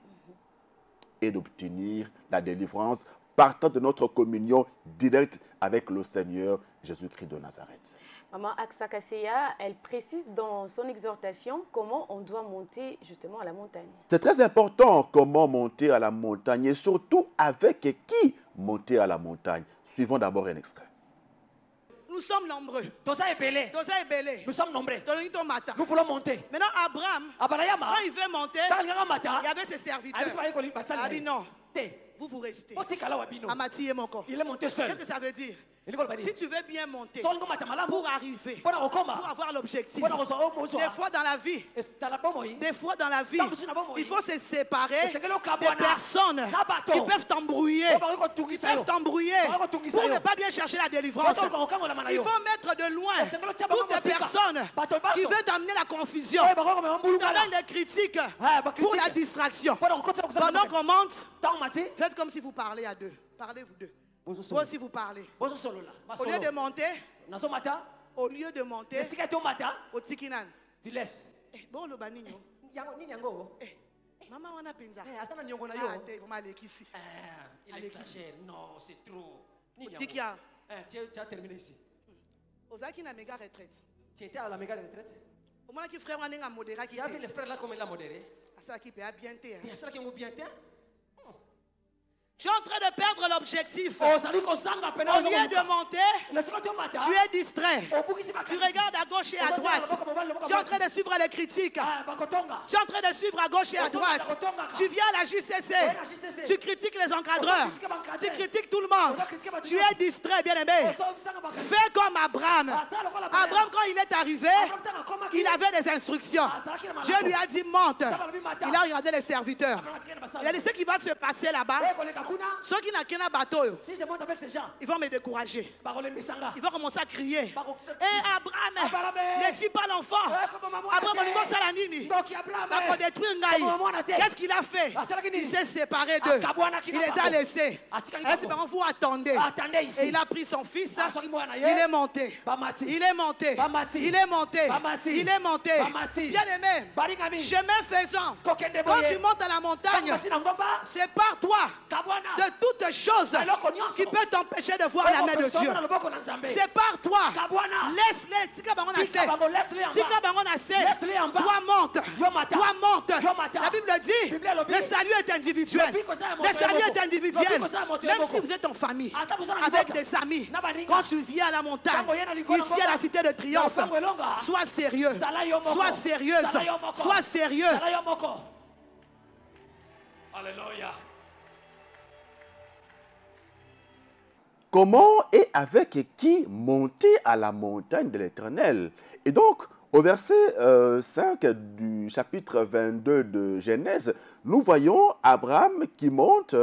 Speaker 2: et d'obtenir la délivrance partant de notre communion directe avec le Seigneur Jésus-Christ de Nazareth.
Speaker 1: Maman Aksakaseya, elle précise dans son exhortation comment on doit monter justement à la montagne.
Speaker 2: C'est très important comment monter à la montagne et surtout avec qui monter à la montagne. Suivons d'abord un extrait.
Speaker 7: Nous sommes nombreux.
Speaker 4: Nous sommes nombreux.
Speaker 7: Nous
Speaker 4: Nous voulons monter.
Speaker 7: Maintenant, Abraham, quand il veut monter, il y avait ses serviteurs. Il a dit non, vous restez. Amati et Moko.
Speaker 4: Il est monté seul.
Speaker 7: Qu'est-ce que ça veut dire? Si tu veux bien monter,
Speaker 4: pour
Speaker 7: pour arriver, pour avoir l'objectif, des fois dans la vie, il faut se séparer des personnes qui peuvent t'embrouiller, pour ne pas bien chercher la délivrance. Il faut mettre de loin toutes les personnes qui veulent t'amener la confusion, t'amener les critiques pour la distraction. Pendant qu'on monte, faites comme si vous parlez à deux. Parlez vous deux. Vous aussi vous parlez. Au lieu de monter, au tikinan.
Speaker 4: Tu laisses.
Speaker 7: Bon le baninho. Maman on a pinza.
Speaker 4: Il exagère. Non, c'est trop.
Speaker 7: Tikia.
Speaker 4: Tu as terminé ici.
Speaker 7: Ozaki na méga retraite.
Speaker 4: Tu étais à la méga retraite.
Speaker 7: Au moment qui frère on a modéré.
Speaker 4: Tu as vu les frères là comme il a modéré.
Speaker 7: Ça qui peut bien te.
Speaker 4: C'est ça qui est bien te.
Speaker 7: Tu es en train de perdre l'objectif. Au lieu de monter, tu es distrait. Tu regardes à gauche et à droite. Tu es en train de suivre les critiques. Tu es en train de suivre à gauche et à droite. Tu viens à la JCC. Tu critiques les encadreurs. Tu critiques tout le monde. Tu es distrait, bien aimé. Fais comme Abraham. Abraham, quand il est arrivé, il avait des instructions. Dieu lui a dit monte. Il a regardé les serviteurs. Il a dit ce qui va se passer là-bas. Ceux qui n'ont qu'un bateau,
Speaker 4: si je monte avec ces gens,
Speaker 7: ils vont me décourager. Ils vont commencer à crier. Abraham, ne tue pas l'enfant. Abraham, on va détruire Ngaï. Qu'est-ce qu'il a fait? Il s'est séparé d'eux. Il les a laissés. Vous attendez. Et il a pris son fils. Il est monté. Il est monté. Il est monté. Il est monté. Bien aimé, chemin faisant, quand tu montes à la montagne, sépare-toi de toutes choses qui peuvent t'empêcher de voir la main de Dieu. Sépare-toi. Laisse-les. Toi monte. Toi monte. La Bible dit, le salut est individuel. Le salut est individuel. Même si vous êtes en famille, avec des amis, quand tu viens à la montagne, ici à la cité de triomphe, sois sérieux. Sois sérieuse. Sois sérieux.
Speaker 4: Alléluia.
Speaker 2: Comment et avec qui monter à la montagne de l'Éternel? Et donc, Au verset 5 du chapitre 22 de Genèse, nous voyons Abraham qui monte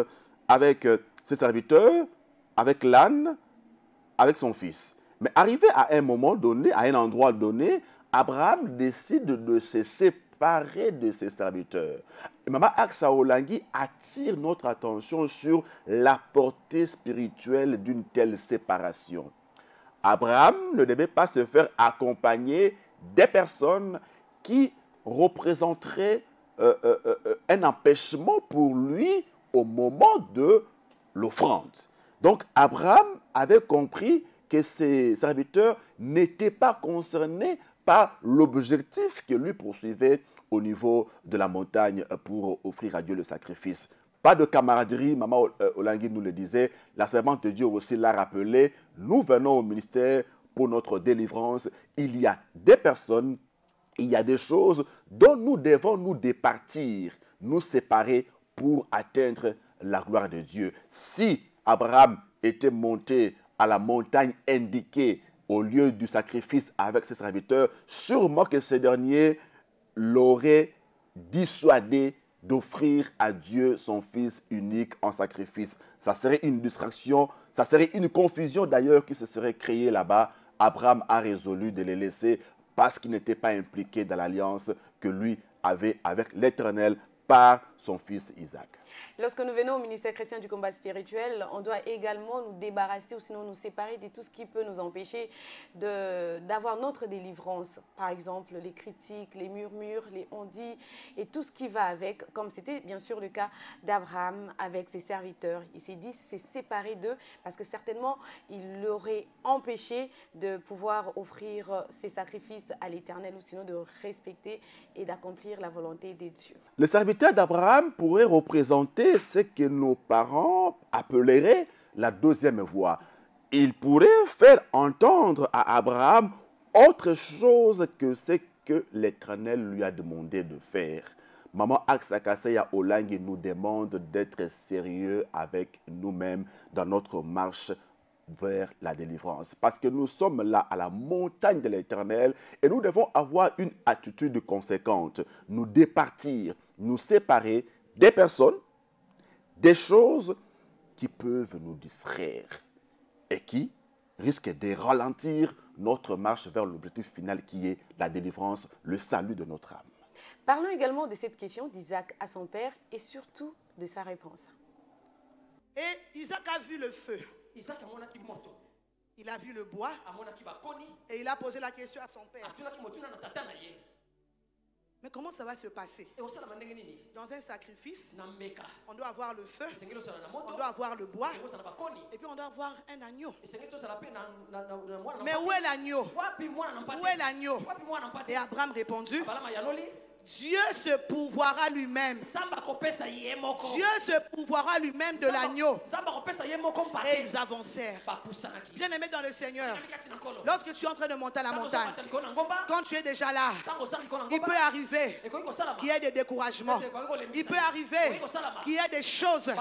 Speaker 2: avec ses serviteurs, avec l'âne, avec son fils. Mais arrivé à un moment donné, à un endroit donné, Abraham décide de se séparer de ses serviteurs. Et Maman Aksa Olangi attire notre attention sur la portée spirituelle d'une telle séparation. Abraham ne devait pas se faire accompagner des personnes qui représenteraient un empêchement pour lui au moment de l'offrande. Donc Abraham avait compris que ses serviteurs n'étaient pas concernés par l'objectif que lui poursuivait au niveau de la montagne pour offrir à Dieu le sacrifice. Pas de camaraderie, Maman Olangi nous le disait, la servante de Dieu aussi l'a rappelé, nous venons au ministère pour notre délivrance. Il y a des personnes, il y a des choses dont nous devons nous départir, nous séparer pour atteindre la gloire de Dieu. Si Abraham était monté à la montagne indiquée au lieu du sacrifice avec ses serviteurs, sûrement que ce dernier l'aurait dissuadé d'offrir à Dieu son Fils unique en sacrifice. Ça serait une distraction, ça serait une confusion d'ailleurs qui se serait créée là-bas. Abraham a résolu de les laisser parce qu'il n'était pas impliqué dans l'alliance que lui avait avec l'Éternel par son fils Isaac.
Speaker 1: Lorsque nous venons au ministère chrétien du combat spirituel, on doit également nous débarrasser ou sinon nous séparer de tout ce qui peut nous empêcher d'avoir notre délivrance. Par exemple, les critiques, les murmures, les on-dit et tout ce qui va avec, comme c'était bien sûr le cas d'Abraham avec ses serviteurs. Il s'est dit c'est séparé d'eux parce que certainement il l'aurait empêché de pouvoir offrir ses sacrifices à l'Éternel ou sinon de respecter et d'accomplir la volonté de Dieu.
Speaker 2: Le serviteur d'Abraham pourrait représenter ce que nos parents appelleraient la deuxième voix. Il pourrait faire entendre à Abraham autre chose que ce que l'Éternel lui a demandé de faire. Maman Aksakaseya Olangi nous demande d'être sérieux avec nous-mêmes dans notre marche vers la délivrance. Parce que nous sommes là à la montagne de l'Éternel et nous devons avoir une attitude conséquente. Nous départir, nous séparer des personnes, des choses qui peuvent nous distraire et qui risquent de ralentir notre marche vers l'objectif final qui est la délivrance, le salut de notre âme.
Speaker 1: Parlons également de cette question d'Isaac à son père et surtout de sa réponse.
Speaker 7: Et Isaac a vu le feu. Il a vu le bois et il a posé la question à son père. Mais comment ça va se passer? Dans un sacrifice, on doit avoir le feu, on doit avoir le bois, et puis on doit avoir un agneau. Mais où est l'agneau? Où est l'agneau? Et Abraham répondu, Dieu se pourvoira lui-même. Dieu se pourvoira lui-même de l'agneau. Et ils avancèrent. Bien aimé dans le Seigneur, lorsque tu es en train de monter à la montagne, quand tu es déjà là, il peut arriver qu'il y ait des découragements. Il peut arriver qu'il y ait des choses.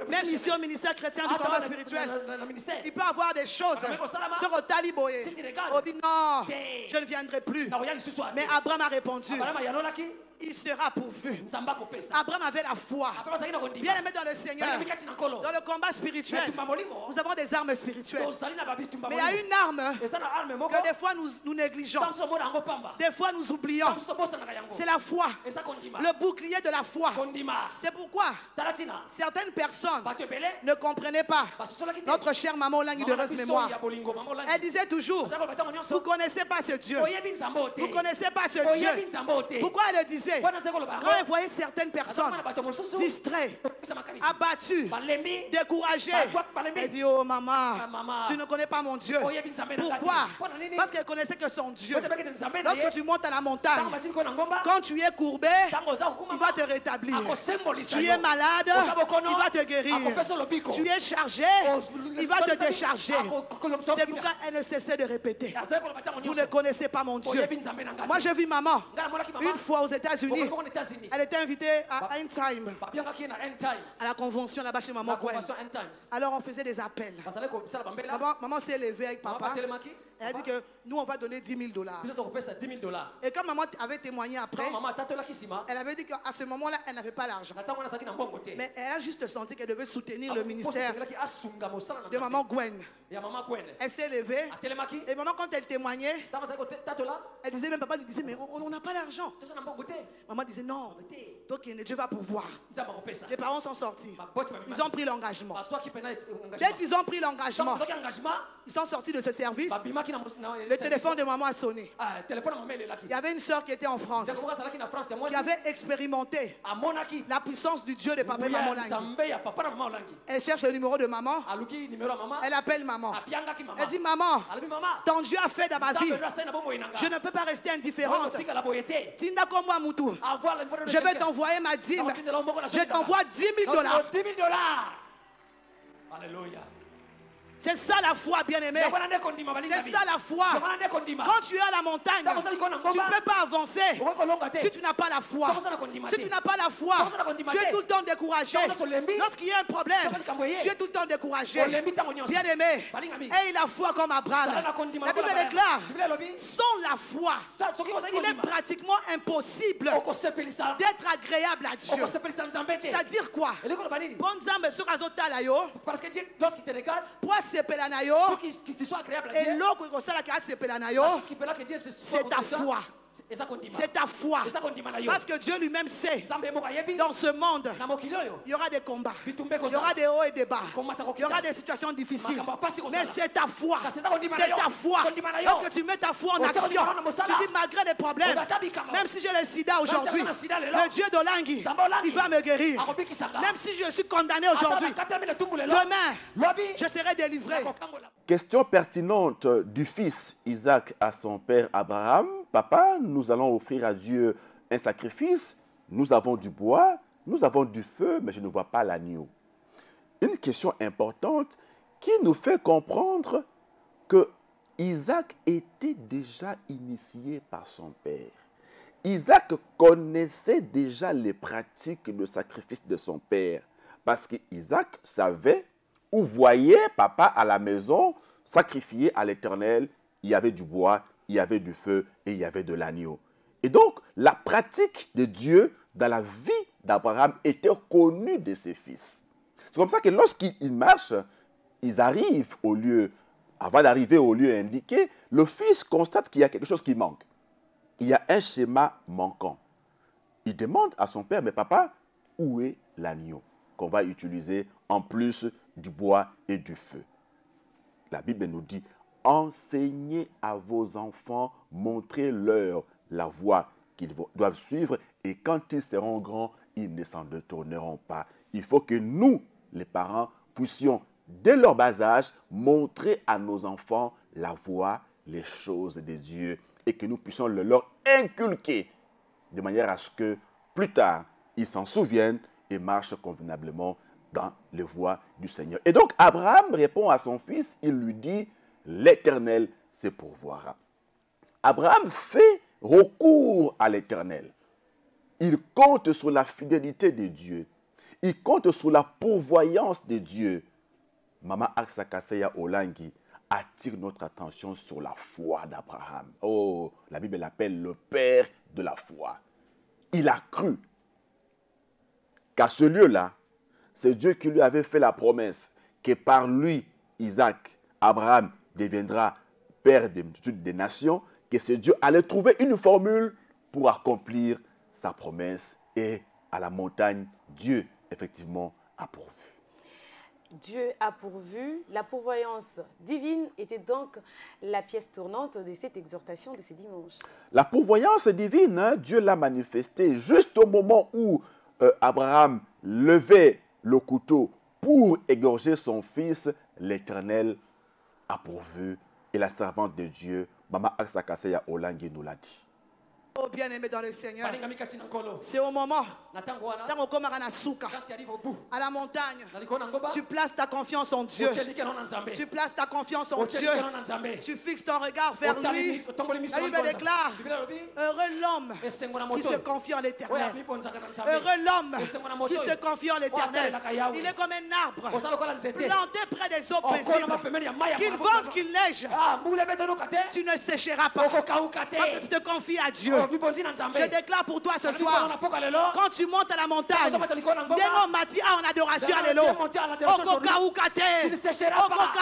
Speaker 7: Même ici au ministère chrétien du combat spirituel, il peut y avoir des choses. Non, je ne viendrai plus. Mais Abraham a répondu, il sera pourvu. Abraham avait la foi. Bien aimé dans le Seigneur, dans le combat spirituel, nous avons des armes spirituelles. Mais il y a une arme que des fois nous négligeons. Des fois nous oublions. C'est la foi. Le bouclier de la foi. C'est pourquoi certaines personnes ne comprenaient pas notre chère maman Olangi de heureuse mémoire. Elle disait toujours, vous ne connaissez pas ce Dieu. Vous ne connaissez pas ce Dieu. Pourquoi elle le disait? Quand elle voyait certaines personnes distraites, abattues, découragées, elle dit, oh maman, tu ne connais pas mon Dieu. Pourquoi? Parce qu'elle connaissait que son Dieu. Lorsque tu montes à la montagne, quand tu es courbé, il va te rétablir. Tu es malade, il va te guérir. Tu es chargé, il va te décharger. C'est pourquoi elle ne cessait de répéter, vous ne connaissez pas mon Dieu. Moi je vis maman une fois aux États-Unis. États-Unis. Elle était invitée à End Time, à la convention là-bas chez Maman Gwen. Alors on faisait des appels. Maman s'est levée avec papa. Elle a dit que nous on va donner $10,000. Et quand maman avait témoigné après, elle avait dit qu'à ce moment-là, elle n'avait pas l'argent. Mais elle a juste senti qu'elle devait soutenir le ministère de Maman Gwen. Elle s'est levée. Et maman, quand elle témoignait, elle disait, même papa lui disait, mais on n'a pas l'argent. Maman disait, non, donc Dieu va pourvoir. Les parents sont sortis. Ils ont pris l'engagement. Dès qu'ils ont pris l'engagement, ils sont sortis de ce service. Le téléphone de maman a sonné. Il y avait une soeur qui était en France, qui avait expérimenté la puissance du Dieu de papa et maman Langui. Elle cherche le numéro de maman. Elle appelle maman. Elle dit, maman, ton Dieu a fait dans ma vie. Je ne peux pas rester indifférente. Tinda comme moi, Moutou. Je vais t'envoyer ma dîme. Je t'envoie $10,000. Alléluia. C'est ça la foi, bien-aimé. C'est ça la foi. Quand tu es à la montagne, tu ne peux pas avancer si tu n'as pas la foi. Si tu n'as pas la foi, tu es tout le temps découragé. Lorsqu'il y a un problème, tu es tout le temps découragé. Bien-aimé, aie la foi comme Abraham. La Bible déclare, sans la foi, il est pratiquement impossible d'être agréable à Dieu. C'est-à-dire quoi? Parce que lorsqu'il te regarde, pour qu'il soit agréable à Dieu, c'est ta foi. C'est ta foi. Parce que Dieu lui-même sait, dans ce monde, il y aura des combats, il y aura des hauts et des bas, il y aura des situations difficiles. Mais c'est ta foi. C'est ta foi. Lorsque tu mets ta foi en action, tu dis malgré les problèmes, même si j'ai le sida aujourd'hui, le Dieu d'Olangui, il va me guérir. Même si je suis condamné aujourd'hui, demain, je serai délivré.
Speaker 2: Question pertinente du fils Isaac à son père Abraham. Papa, nous allons offrir à Dieu un sacrifice. Nous avons du bois, nous avons du feu, mais je ne vois pas l'agneau. Une question importante qui nous fait comprendre que Isaac était déjà initié par son père. Isaac connaissait déjà les pratiques de sacrifice de son père parce qu'Isaac savait ou voyait papa à la maison sacrifier à l'Éternel. Il y avait du bois, il y avait du feu et il y avait de l'agneau. Et donc, la pratique de Dieu dans la vie d'Abraham était connue de ses fils. C'est comme ça que lorsqu'ils marchent, ils arrivent au lieu, avant d'arriver au lieu indiqué, le fils constate qu'il y a quelque chose qui manque. Il y a un schéma manquant. Il demande à son père, mais papa, où est l'agneau qu'on va utiliser en plus du bois et du feu? La Bible nous dit, enseignez à vos enfants, montrez-leur la voie qu'ils doivent suivre et quand ils seront grands, ils ne s'en détourneront pas. Il faut que nous, les parents, puissions, dès leur bas âge, montrer à nos enfants la voie, les choses de Dieu et que nous puissions le leur inculquer de manière à ce que plus tard, ils s'en souviennent et marchent convenablement dans les voies du Seigneur. Et donc, Abraham répond à son fils, il lui dit, l'Éternel se pourvoira. Abraham fait recours à l'Éternel. Il compte sur la fidélité de Dieu. Il compte sur la pourvoyance de Dieu. Mama Aksakaseya Olangui attire notre attention sur la foi d'Abraham. Oh, la Bible l'appelle le père de la foi. Il a cru qu'à ce lieu-là, c'est Dieu qui lui avait fait la promesse que par lui, Isaac, Abraham deviendra père des multitudes des nations, que ce Dieu allait trouver une formule pour accomplir sa promesse. Et à la montagne, Dieu, effectivement, a pourvu.
Speaker 1: Dieu a pourvu. La pourvoyance divine était donc la pièce tournante de cette exhortation de ce dimanche.
Speaker 2: La pourvoyance divine, hein, Dieu l'a manifestée juste au moment où Abraham levait le couteau pour égorger son fils. L'Éternel a pourvu. Et la servante de Dieu, Mama Aksakaseya Olangui, nous l'a dit.
Speaker 7: Oh, bien-aimé dans le Seigneur. C'est au moment, à la montagne, tu places ta confiance en Dieu. Tu places ta confiance en Dieu. Tu fixes ton regard vers lui. La Bible déclare, heureux l'homme qui se confie en l'Éternel. Heureux l'homme qui se confie en l'Éternel. Il est comme un arbre planté près des eaux paisibles. Qu'il vente, qu'il neige, tu ne sécheras pas. Quand tu te confies à Dieu, je déclare pour toi ce soir, quand tu montes à la montagne, Dénon m'a dit en adoration, alléluia. Tu ne sécheras pas.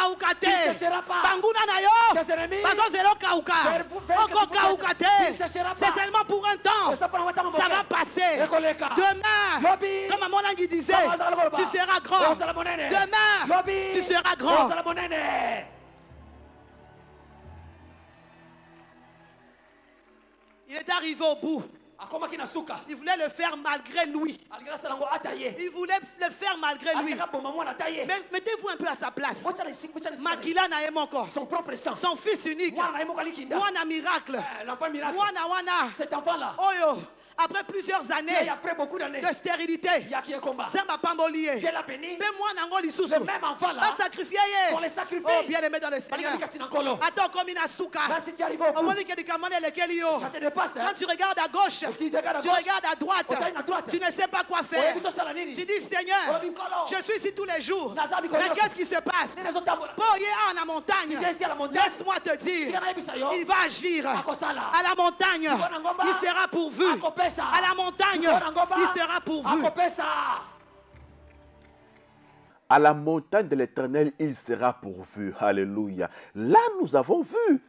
Speaker 7: Banguna nayo, bazo zero kauka. C'est seulement pour un temps. Ça va passer. Demain, comme Maman Langui disait, tu seras grand. Demain, tu seras grand. Il est arrivé au bout. Il voulait le faire malgré lui. Il voulait le faire malgré lui. Mais mettez-vous un peu à sa place. Makila na encore. Son propre sang. Son fils unique. Wana miracle. Wana. Cet enfant-là. Oyo. Après plusieurs années de stérilité, Zamba Pambolié, le même enfant-là, pour les sacrifier. Oh, bien aimé dans le Seigneur. Attends, comme une asuka. Ça te dépasse. Quand tu regardes à gauche, tu regardes à droite, tu ne sais pas quoi faire. Tu dis, Seigneur, je suis ici tous les jours. Mais qu'est-ce qui se passe? Pour y aller à la montagne, laisse-moi te dire, il va agir. À la montagne, il sera pourvu. À la montagne, il sera pourvu.
Speaker 2: À la montagne de l'Éternel, il sera pourvu. Alléluia. Là, nous avons vu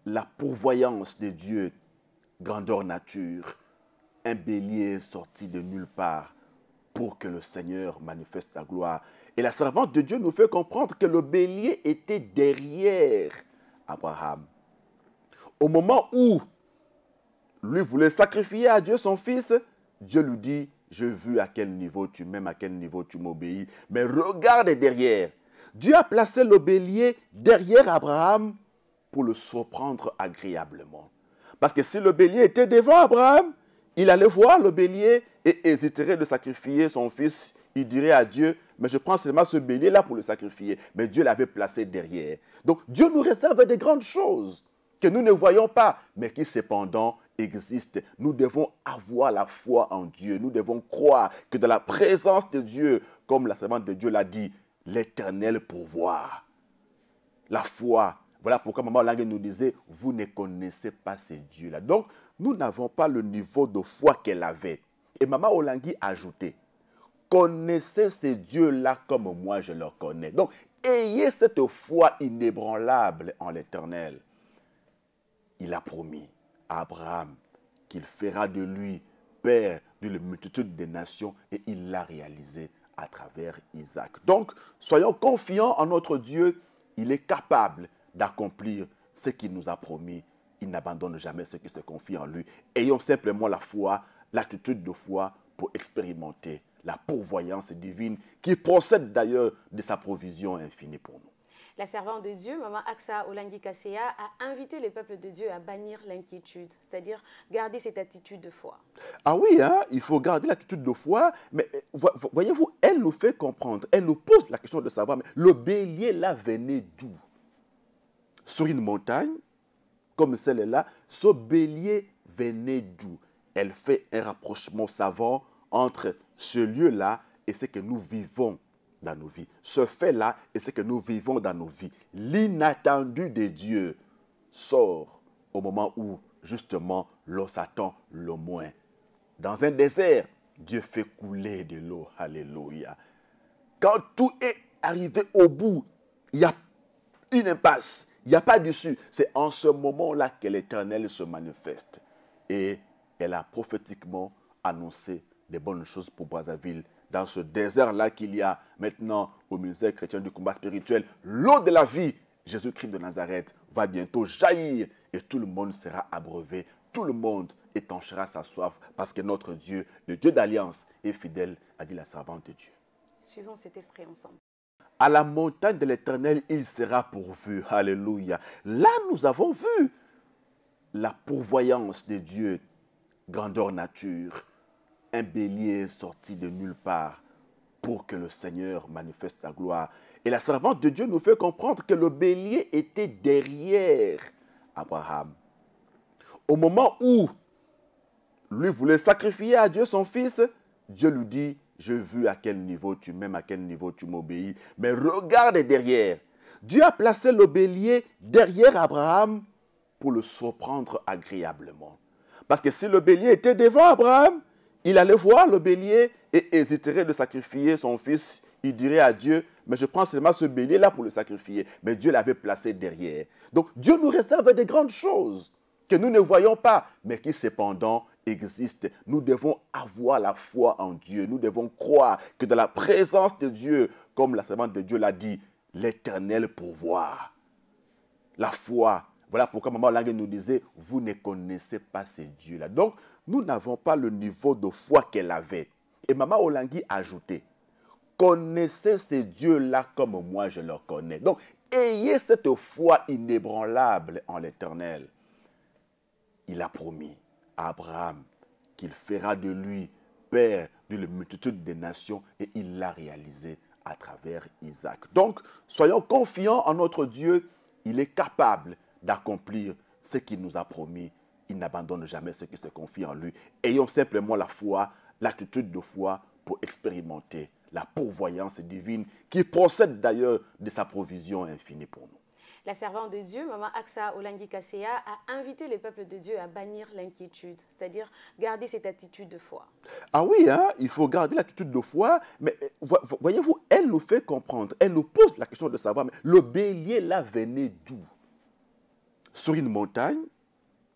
Speaker 2: la pourvoyance de Dieu, grandeur nature, un bélier sorti de nulle part pour que le Seigneur manifeste sa gloire. Et la servante de Dieu nous fait comprendre que le bélier était derrière Abraham. Au moment où lui voulait sacrifier à Dieu son fils, Dieu lui dit, je vu à quel niveau tu m'aimes, à quel niveau tu m'obéis, mais regarde derrière. Dieu a placé le bélier derrière Abraham pour le surprendre agréablement. Parce que si le bélier était devant Abraham, il allait voir le bélier et hésiterait de sacrifier son fils. Il dirait à Dieu, mais je prends seulement ce bélier-là pour le sacrifier. Mais Dieu l'avait placé derrière. Donc Dieu nous réserve des grandes choses que nous ne voyons pas, mais qui cependant existent. Nous devons avoir la foi en Dieu. Nous devons croire que dans la présence de Dieu, comme la servante de Dieu l'a dit, l'Éternel pourvoit. La foi. Voilà pourquoi Maman Langui nous disait, vous ne connaissez pas ces dieux-là. Donc, nous n'avons pas le niveau de foi qu'elle avait. Et Maman Langui a ajouté, connaissez ces dieux-là comme moi je leur connais. Donc, ayez cette foi inébranlable en l'Éternel. Il a promis à Abraham qu'il fera de lui père d'une multitude de nations et il l'a réalisé à travers Isaac. Donc, soyons confiants en notre Dieu. Il est capable d'accomplir ce qu'il nous a promis. Il n'abandonne jamais ceux qui se confient en lui. Ayons simplement la foi, l'attitude de foi pour expérimenter la pourvoyance divine qui procède d'ailleurs de sa provision infinie pour nous.
Speaker 1: La servante de Dieu, Maman Aksa Olangi Kasseya, a invité le peuple de Dieu à bannir l'inquiétude, c'est-à-dire garder cette attitude de foi.
Speaker 2: Ah oui, hein, il faut garder l'attitude de foi, mais voyez-vous, elle nous fait comprendre, elle nous pose la question de savoir, mais le bélier là venait d'où? Sur une montagne, comme celle-là, ce bélier venait d'où? Elle fait un rapprochement savant entre ce lieu-là et ce que nous vivons dans nos vies. Ce fait-là est ce que nous vivons dans nos vies. L'inattendu de Dieu sort au moment où, justement, l'on s'attend le moins. Dans un désert, Dieu fait couler de l'eau. Alléluia. Quand tout est arrivé au bout, il y a une impasse, il n'y a pas d'issue. C'est en ce moment-là que l'Éternel se manifeste. Et elle a prophétiquement annoncé des bonnes choses pour Brazzaville. Dans ce désert-là qu'il y a maintenant au ministère chrétien du combat spirituel, l'eau de la vie, Jésus-Christ de Nazareth, va bientôt jaillir et tout le monde sera abreuvé. Tout le monde étanchera sa soif parce que notre Dieu, le Dieu d'alliance, est fidèle, a dit la servante de Dieu.
Speaker 1: Suivons cet extrait ensemble.
Speaker 2: À la montagne de l'Éternel, il sera pourvu. Alléluia. Là, nous avons vu la pourvoyance de Dieu, grandeur nature, un bélier sorti de nulle part pour que le Seigneur manifeste sa gloire. Et la servante de Dieu nous fait comprendre que le bélier était derrière Abraham. Au moment où lui voulait sacrifier à Dieu son fils, Dieu lui dit, je vu à quel niveau tu m'aimes, à quel niveau tu m'obéis, mais regarde derrière. Dieu a placé le bélier derrière Abraham pour le surprendre agréablement. Parce que si le bélier était devant Abraham, il allait voir le bélier et hésiterait de sacrifier son fils. Il dirait à Dieu, mais je prends seulement ce bélier-là pour le sacrifier. Mais Dieu l'avait placé derrière. Donc Dieu nous réserve des grandes choses que nous ne voyons pas, mais qui cependant existent. Nous devons avoir la foi en Dieu. Nous devons croire que dans la présence de Dieu, comme la servante de Dieu l'a dit, l'Éternel pourvoit. La foi. Voilà pourquoi Maman Olangue nous disait, vous ne connaissez pas ces dieux-là. Donc, nous n'avons pas le niveau de foi qu'elle avait. Et Maman Olangue a ajouté, connaissez ces dieux-là comme moi je leur connais. Donc, ayez cette foi inébranlable en l'Éternel. Il a promis à Abraham qu'il fera de lui père d'une multitude de nations et il l'a réalisé à travers Isaac. Donc, soyons confiants en notre Dieu. Il est capable d'accomplir ce qu'il nous a promis. Il n'abandonne jamais ceux qui se confient en lui. Ayons simplement la foi, l'attitude de foi pour expérimenter la pourvoyance divine qui procède d'ailleurs de sa provision infinie pour nous.
Speaker 1: La servante de Dieu, Maman Aksa Olangue Kasseya, a invité le peuple de Dieu à bannir l'inquiétude, c'est-à-dire garder cette attitude de foi.
Speaker 2: Ah oui, hein, il faut garder l'attitude de foi, mais voyez-vous, elle nous fait comprendre, elle nous pose la question de savoir, mais le bélier là venait d'où? Sur une montagne,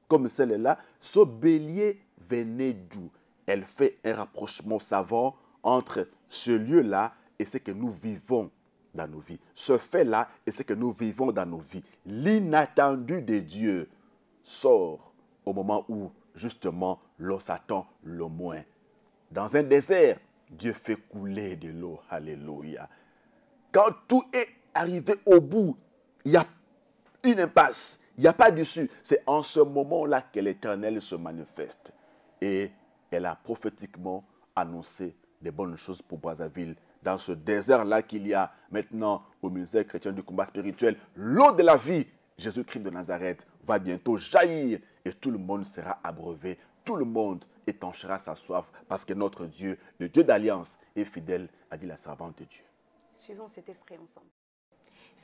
Speaker 2: comme celle-là, ce bélier venait d'où? Elle fait un rapprochement savant entre ce lieu-là et ce que nous vivons dans nos vies. Ce fait-là est ce que nous vivons dans nos vies. L'inattendu de Dieu sort au moment où, justement, l'on s'attend le moins. Dans un désert, Dieu fait couler de l'eau. Alléluia. Quand tout est arrivé au bout, il y a une impasse, il n'y a pas d'issue. C'est en ce moment-là que l'Éternel se manifeste. Et elle a prophétiquement annoncé des bonnes choses pour Brazzaville. Dans ce désert-là qu'il y a maintenant au ministère chrétien du combat spirituel, l'eau de la vie, Jésus-Christ de Nazareth, va bientôt jaillir et tout le monde sera abreuvé. Tout le monde étanchera sa soif parce que notre Dieu, le Dieu d'alliance, est fidèle, a dit la servante de Dieu.
Speaker 1: Suivons cet extrait ensemble.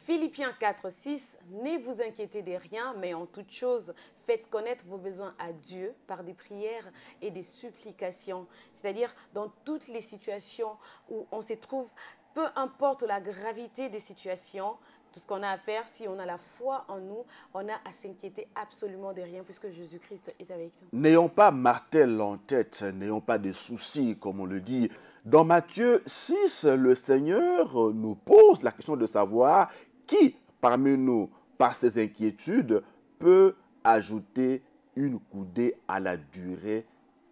Speaker 1: Philippiens 4, 6, ne vous inquiétez de rien, mais en toute chose, faites connaître vos besoins à Dieu par des prières et des supplications. C'est-à-dire dans toutes les situations où on se trouve, peu importe la gravité des situations, tout ce qu'on a à faire, si on a la foi en nous, on a à s'inquiéter absolument de rien puisque Jésus-Christ est avec nous.
Speaker 2: N'ayons pas martel en tête, n'ayons pas de soucis, comme on le dit. Dans Matthieu 6, le Seigneur nous pose la question de savoir qui parmi nous, par ses inquiétudes, peut ajouter une coudée à la durée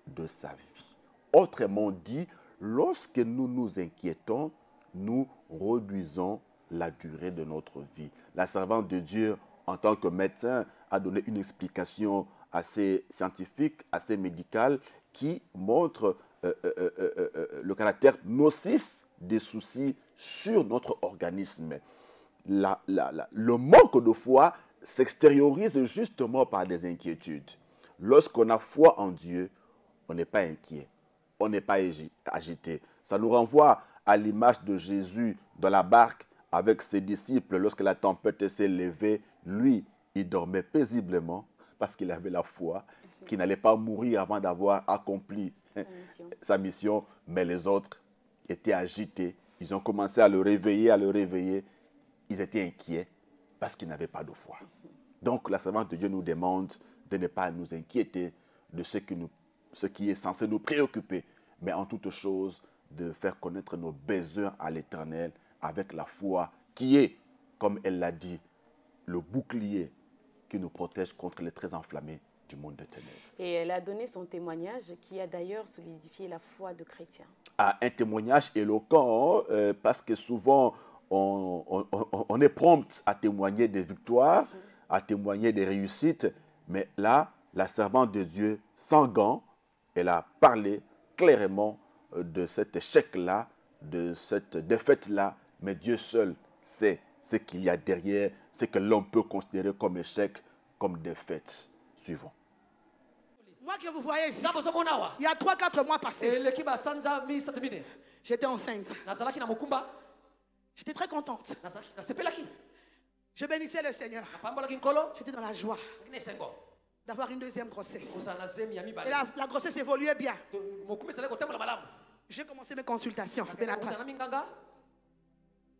Speaker 2: de sa vie. Autrement dit, lorsque nous nous inquiétons, nous réduisons la durée de notre vie. La servante de Dieu, en tant que médecin, a donné une explication assez scientifique, assez médicale, qui montre le caractère nocif des soucis sur notre organisme. Le manque de foi s'extériorise justement par des inquiétudes. Lorsqu'on a foi en Dieu, on n'est pas inquiet, on n'est pas agité. Ça nous renvoie à l'image de Jésus dans la barque avec ses disciples. Lorsque la tempête s'est levée, lui, il dormait paisiblement parce qu'il avait la foi qu'il n'allait pas mourir avant d'avoir accompli sa mission. Mais les autres étaient agités. Ils ont commencé à le réveiller, Ils étaient inquiets parce qu'ils n'avaient pas de foi. Donc, la servante de Dieu nous demande de ne pas nous inquiéter de ce qui est censé nous préoccuper, mais en toute chose, de faire connaître nos besoins à l'Éternel avec la foi qui est, comme elle l'a dit, le bouclier qui nous protège contre les traits enflammés du monde des ténèbres.
Speaker 1: Et elle a donné son témoignage qui a d'ailleurs solidifié la foi de chrétiens. Ah,
Speaker 2: un témoignage éloquent, parce que souvent, on est prompt à témoigner des victoires, à témoigner des réussites, mais là, la servante de Dieu, sans gants, elle a parlé clairement de cet échec-là, de cette défaite-là, mais Dieu seul sait ce qu'il y a derrière, ce que l'on peut considérer comme échec, comme défaite. Suivons.
Speaker 7: Moi que vous voyez ici, il y a 3-4 mois passés, j'étais enceinte. J'étais très contente. Je bénissais le Seigneur. J'étais dans la joie d'avoir une deuxième grossesse. Et la grossesse évoluait bien. J'ai commencé mes consultations.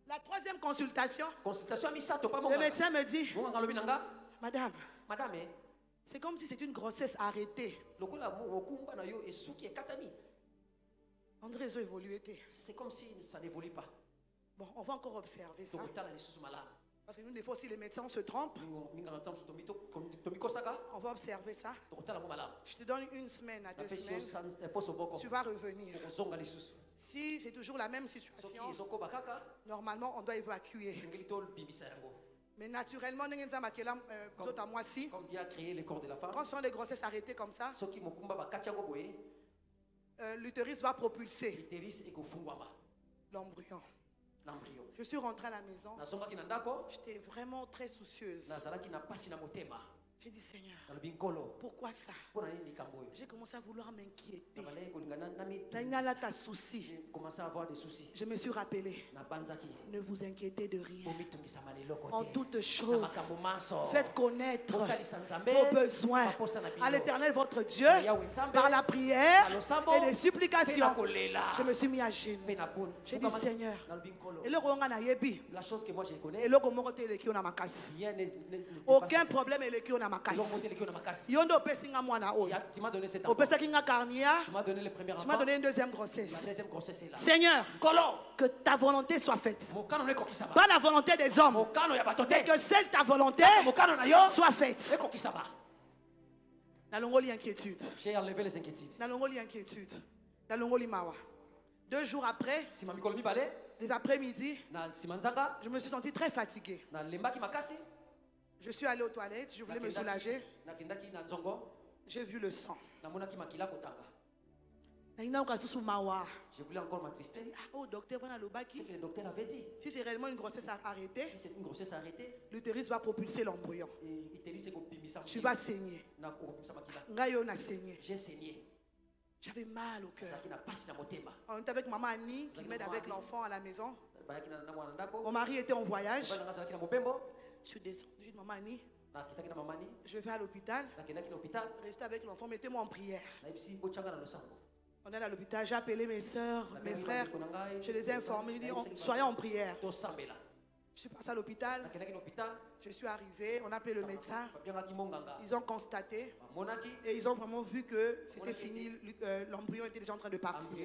Speaker 7: La troisième consultation, le médecin me dit, Madame, c'est comme si c'était une grossesse arrêtée. André, ils ont évolué.
Speaker 8: C'est comme si ça n'évolue pas.
Speaker 7: Bon, on va encore observer ça. Parce que nous, des fois, si les médecins se trompent, on va observer ça. Je te donne 1 semaine à 2 semaines. Tu vas revenir. Si c'est toujours la même situation, normalement, on doit évacuer. Mais naturellement,
Speaker 8: comme Dieu a créé le corps de la femme,
Speaker 7: quand ce sont des grossesses arrêtées comme ça, l'utérus va propulser l'embryon. Je suis rentrée à la maison. J'étais vraiment très soucieuse. J'ai dit, Seigneur, pourquoi ça? J'ai commencé à vouloir m'inquiéter. Ta souci.
Speaker 8: J'ai commencé à avoir des soucis.
Speaker 7: Je me suis rappelé, ne vous inquiétez de rien. En toutes choses, faites connaître vos besoins à l'Éternel votre Dieu par la prière et les supplications. Je me suis mis à genoux. J'ai dit, Seigneur,
Speaker 8: la chose que moi je connais,
Speaker 7: aucun problème est le Yondo
Speaker 8: tu m'as donné cet
Speaker 7: enfant. Tu
Speaker 8: m'as donné le premier enfant.
Speaker 7: Tu m'as donné une deuxième grossesse.
Speaker 8: La deuxième grossesse est là.
Speaker 7: Seigneur, que ta volonté soit faite. Pas la volonté des hommes, mais que celle ta volonté soit faite. Inquiétude.
Speaker 8: J'ai enlevé les inquiétudes.
Speaker 7: Inquiétude. 2 jours après, les après-midi, je me suis senti très fatiguée. Je suis allé aux toilettes, je voulais me soulager. J'ai vu le sang.
Speaker 8: Je voulais encore m'attrister.
Speaker 7: Oh, docteur,
Speaker 8: c'est que le docteur avait dit.
Speaker 7: Si c'est réellement une grossesse arrêtée,
Speaker 8: si c'est une grossesse arrêtée,
Speaker 7: l'utérus va propulser l'embryon. Tu vas saigner.
Speaker 8: J'ai saigné.
Speaker 7: J'avais mal au cœur. On était avec maman Annie qui m'aide avec l'enfant à la maison. Mon mari était en voyage. Je suis descendue de maman Annie. Je vais à l'hôpital. Restez avec l'enfant, mettez-moi en prière. On est à l'hôpital, j'ai appelé mes soeurs, mes frères. Je les ai informés, je dis, soyez en prière. Je suis parti à l'hôpital. Je suis arrivé, on a appelé le médecin. Ils ont constaté et ils ont vraiment vu que c'était fini. L'embryon était déjà en train de partir.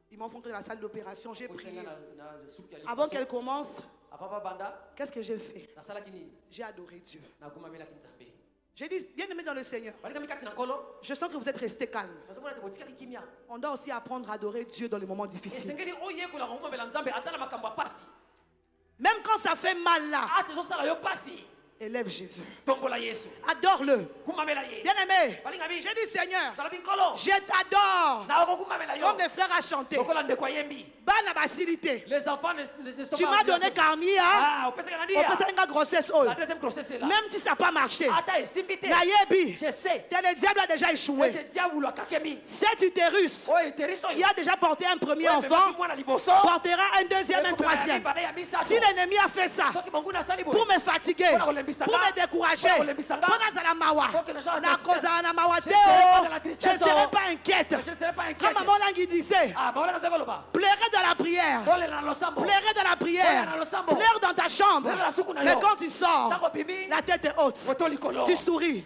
Speaker 7: Ils m'ont fait de la salle d'opération, j'ai prié. Avant qu'elle commence, qu'est-ce que j'ai fait? J'ai adoré Dieu. J'ai dit, bien aimé dans le Seigneur, je sens que vous êtes resté calme. On doit aussi apprendre à adorer Dieu dans les moments difficiles. Même quand ça fait mal là, élève Jésus. Adore-le. Bien aimé, j'ai dit, Seigneur, je t'adore. Comme les frères a chanté.
Speaker 8: Les enfants
Speaker 7: tu m'as donné Carnia. Grossesse.
Speaker 8: La deuxième grossesse est là.
Speaker 7: Même si ça n'a pas marché.
Speaker 8: Je sais.
Speaker 7: Le diable a déjà échoué. Cet utérus qui a déjà porté un premier enfant portera un deuxième, un troisième. Si l'ennemi a fait ça pour me fatiguer, pour me décourager, je ne serai pas inquiète. Comme maman Langui disait, pleurez dans la prière. Pleurez dans la prière. Pleure dans ta chambre. Mais quand tu sors, la tête est haute. Tu souris.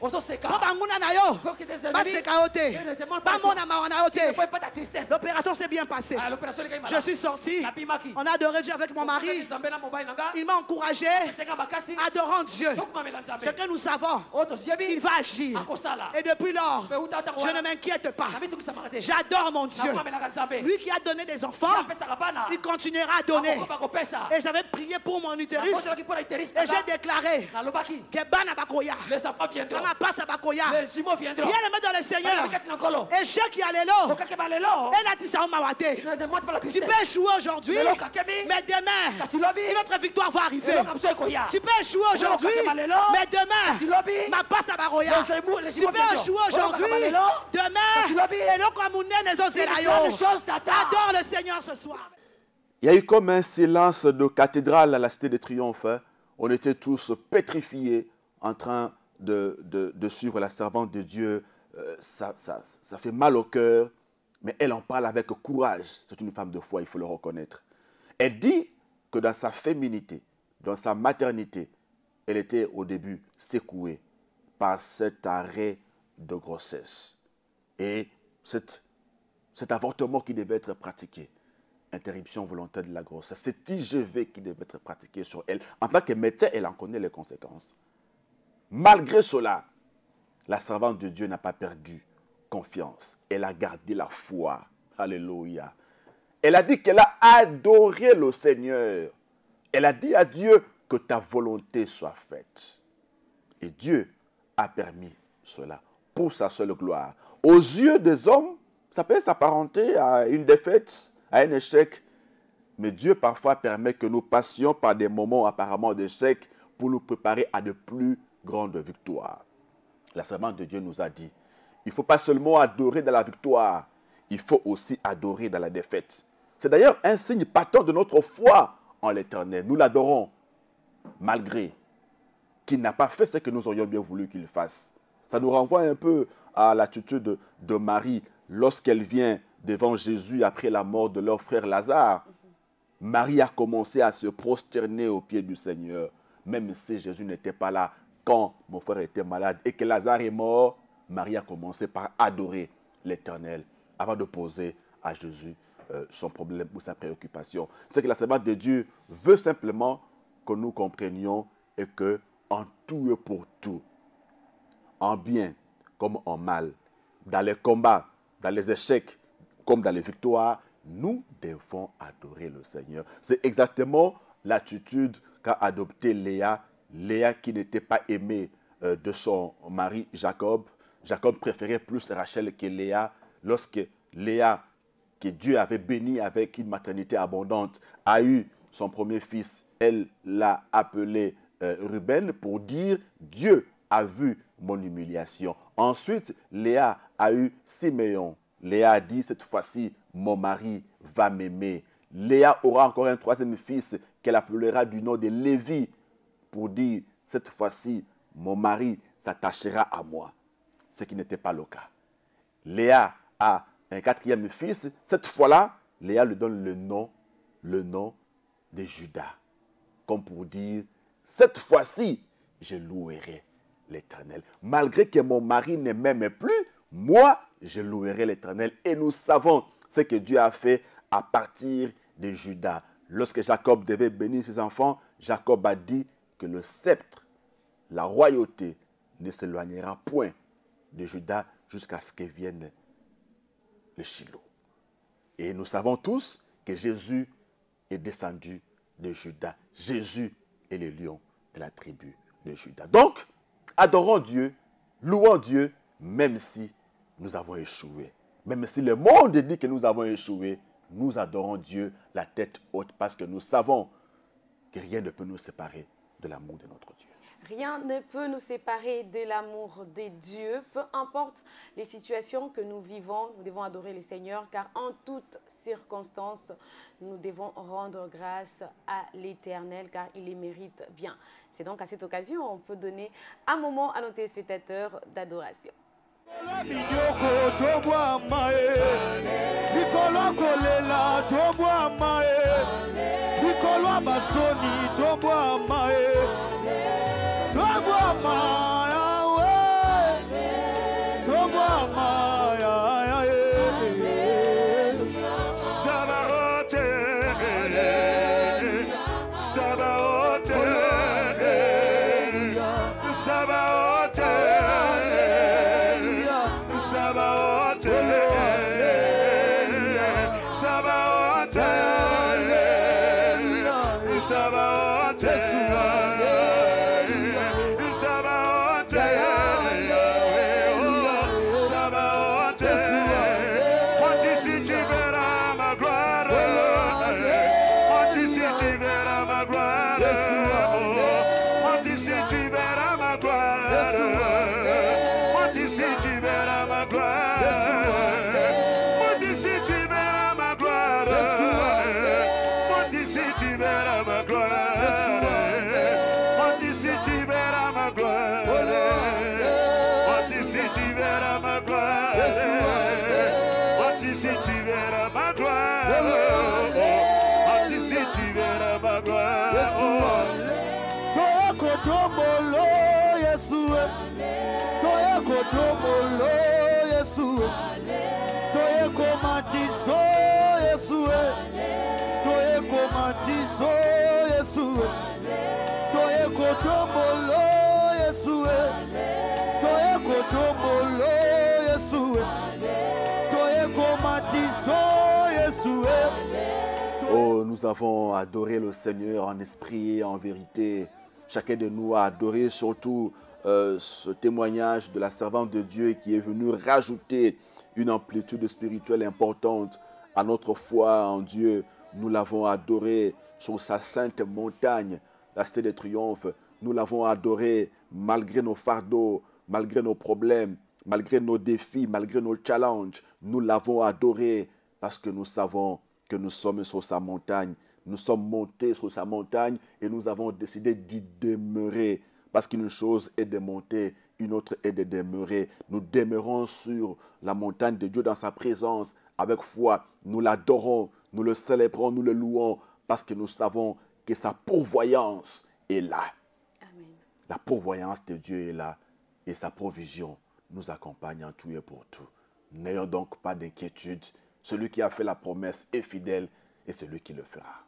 Speaker 7: L'opération s'est bien passée. Je suis sorti. On a adoré Dieu avec mon mari. Il m'a encouragé. Adorant Dieu. Ce que nous savons, il va agir. Et depuis lors, je ne m'inquiète pas. J'adore mon mon Dieu. Lui qui a donné des enfants, il continuera à donner. Et j'avais prié pour mon utérus. Et j'ai déclaré que Bana Bakoya, Bana Passa Bakoya, viens le mettre dans le Seigneur. Et Cheikh Yalelo, elle a dit ça au Mawate. Tu peux échouer aujourd'hui, mais demain, une autre victoire va arriver. Tu peux échouer aujourd'hui, mais demain, ma passe à Baroya. Tu peux échouer aujourd'hui, demain, et donc comme adore le Seigneur ce soir.
Speaker 2: Il y a eu comme un silence de cathédrale à la Cité de Triomphe. Hein. On était tous pétrifiés en train de suivre la servante de Dieu. Ça fait mal au cœur, mais elle en parle avec courage. C'est une femme de foi, il faut le reconnaître. Elle dit que dans sa féminité, dans sa maternité, elle était au début secouée par cet arrêt de grossesse. Et cet avortement qui devait être pratiqué, interruption volontaire de la grossesse, cet IGV qui devait être pratiqué sur elle. En tant que médecin, elle en connaît les conséquences. Malgré cela, la servante de Dieu n'a pas perdu confiance. Elle a gardé la foi. Alléluia. Elle a dit qu'elle a adoré le Seigneur. Elle a dit à Dieu que ta volonté soit faite. Et Dieu a permis cela pour sa seule gloire. Aux yeux des hommes, ça peut s'apparenter à une défaite, à un échec. Mais Dieu parfois permet que nous passions par des moments apparemment d'échec pour nous préparer à de plus grandes victoires. La servante de Dieu nous a dit, il ne faut pas seulement adorer dans la victoire, il faut aussi adorer dans la défaite. C'est d'ailleurs un signe patent de notre foi en l'Éternel. Nous l'adorons, malgré qu'il n'a pas fait ce que nous aurions bien voulu qu'il fasse. Ça nous renvoie un peu à l'attitude de Marie lorsqu'elle vient devant Jésus après la mort de leur frère Lazare. Marie a commencé à se prosterner aux pieds du Seigneur, même si Jésus n'était pas là quand mon frère était malade et que Lazare est mort. Marie a commencé par adorer l'Éternel avant de poser à Jésus son problème ou sa préoccupation. C'est que la servante de Dieu veut simplement que nous comprenions et que en tout et pour tout, en bien comme en mal, dans les combats, dans les échecs comme dans les victoires, nous devons adorer le Seigneur. C'est exactement l'attitude qu'a adoptée Léa. Léa qui n'était pas aimée de son mari Jacob. Jacob préférait plus Rachel que Léa. Lorsque Léa, que Dieu avait bénie avec une maternité abondante, a eu son premier fils, elle l'a appelé Ruben pour dire « Dieu a vu mon humiliation ». Ensuite, Léa a eu Siméon. Léa a dit cette fois-ci, mon mari va m'aimer. Léa aura encore un troisième fils qu'elle appellera du nom de Lévi pour dire cette fois-ci, mon mari s'attachera à moi. Ce qui n'était pas le cas. Léa a un quatrième fils. Cette fois-là, Léa lui donne le nom de Judas. Comme pour dire, cette fois-ci, je louerai l'Éternel. Malgré que mon mari ne m'aime plus, moi, je louerai l'Éternel. Et nous savons ce que Dieu a fait à partir de Judas. Lorsque Jacob devait bénir ses enfants, Jacob a dit que le sceptre, la royauté, ne s'éloignera point de Judas jusqu'à ce que vienne le Shiloh. Et nous savons tous que Jésus est descendu de Judas. Jésus est le lion de la tribu de Judas. Donc, adorons Dieu, louons Dieu, même si nous avons échoué. Même si le monde dit que nous avons échoué, nous adorons Dieu la tête haute parce que nous savons que rien ne peut nous séparer de l'amour de notre Dieu.
Speaker 1: Rien ne peut nous séparer de l'amour de Dieu. Peu importe les situations que nous vivons, nous devons adorer le Seigneur car en toutes circonstances, nous devons rendre grâce à l'Éternel car il les mérite bien. C'est donc à cette occasion, on peut donner un moment à nos téléspectateurs d'adoration.
Speaker 9: Ici tu verras ma gloire. Ici tu verras ma gloire.
Speaker 4: Toya kotombolo Yeshua. Toya kotombolo Yeshua. Toya komatiso Yeshua. Toya komatiso Yeshua. Toya kotombolo Yeshua. Toya kotombolo Yeshua. Toya komatiso Yeshua.
Speaker 2: Oh, nous avons adoré le Seigneur en esprit et en vérité. Chacun de nous a adoré surtout ce témoignage de la servante de Dieu qui est venue rajouter une amplitude spirituelle importante à notre foi en Dieu. Nous l'avons adoré sur sa sainte montagne, la cité de triomphe. Nous l'avons adoré malgré nos fardeaux, malgré nos problèmes, malgré nos défis, malgré nos challenges. Nous l'avons adoré parce que nous savons que nous sommes sur sa montagne. Nous sommes montés sur sa montagne et nous avons décidé d'y demeurer. Parce qu'une chose est de monter, une autre est de demeurer. Nous demeurons sur la montagne de Dieu dans sa présence avec foi. Nous l'adorons, nous le célébrons, nous le louons parce que nous savons que sa pourvoyance est là.
Speaker 1: Amen.
Speaker 2: La pourvoyance de Dieu est là et sa provision nous accompagne en tout et pour tout. N'ayons donc pas d'inquiétude. Celui qui a fait la promesse est fidèle et celui qui le fera.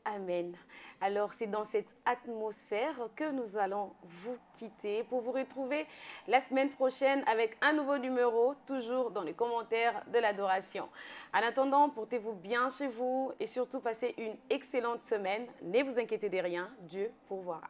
Speaker 1: Amen. Alors, c'est dans cette atmosphère que nous allons vous quitter pour vous retrouver la semaine prochaine avec un nouveau numéro, toujours dans les commentaires de l'adoration. En attendant, portez-vous bien chez vous et surtout passez une excellente semaine. Ne vous inquiétez de rien, Dieu pourvoira.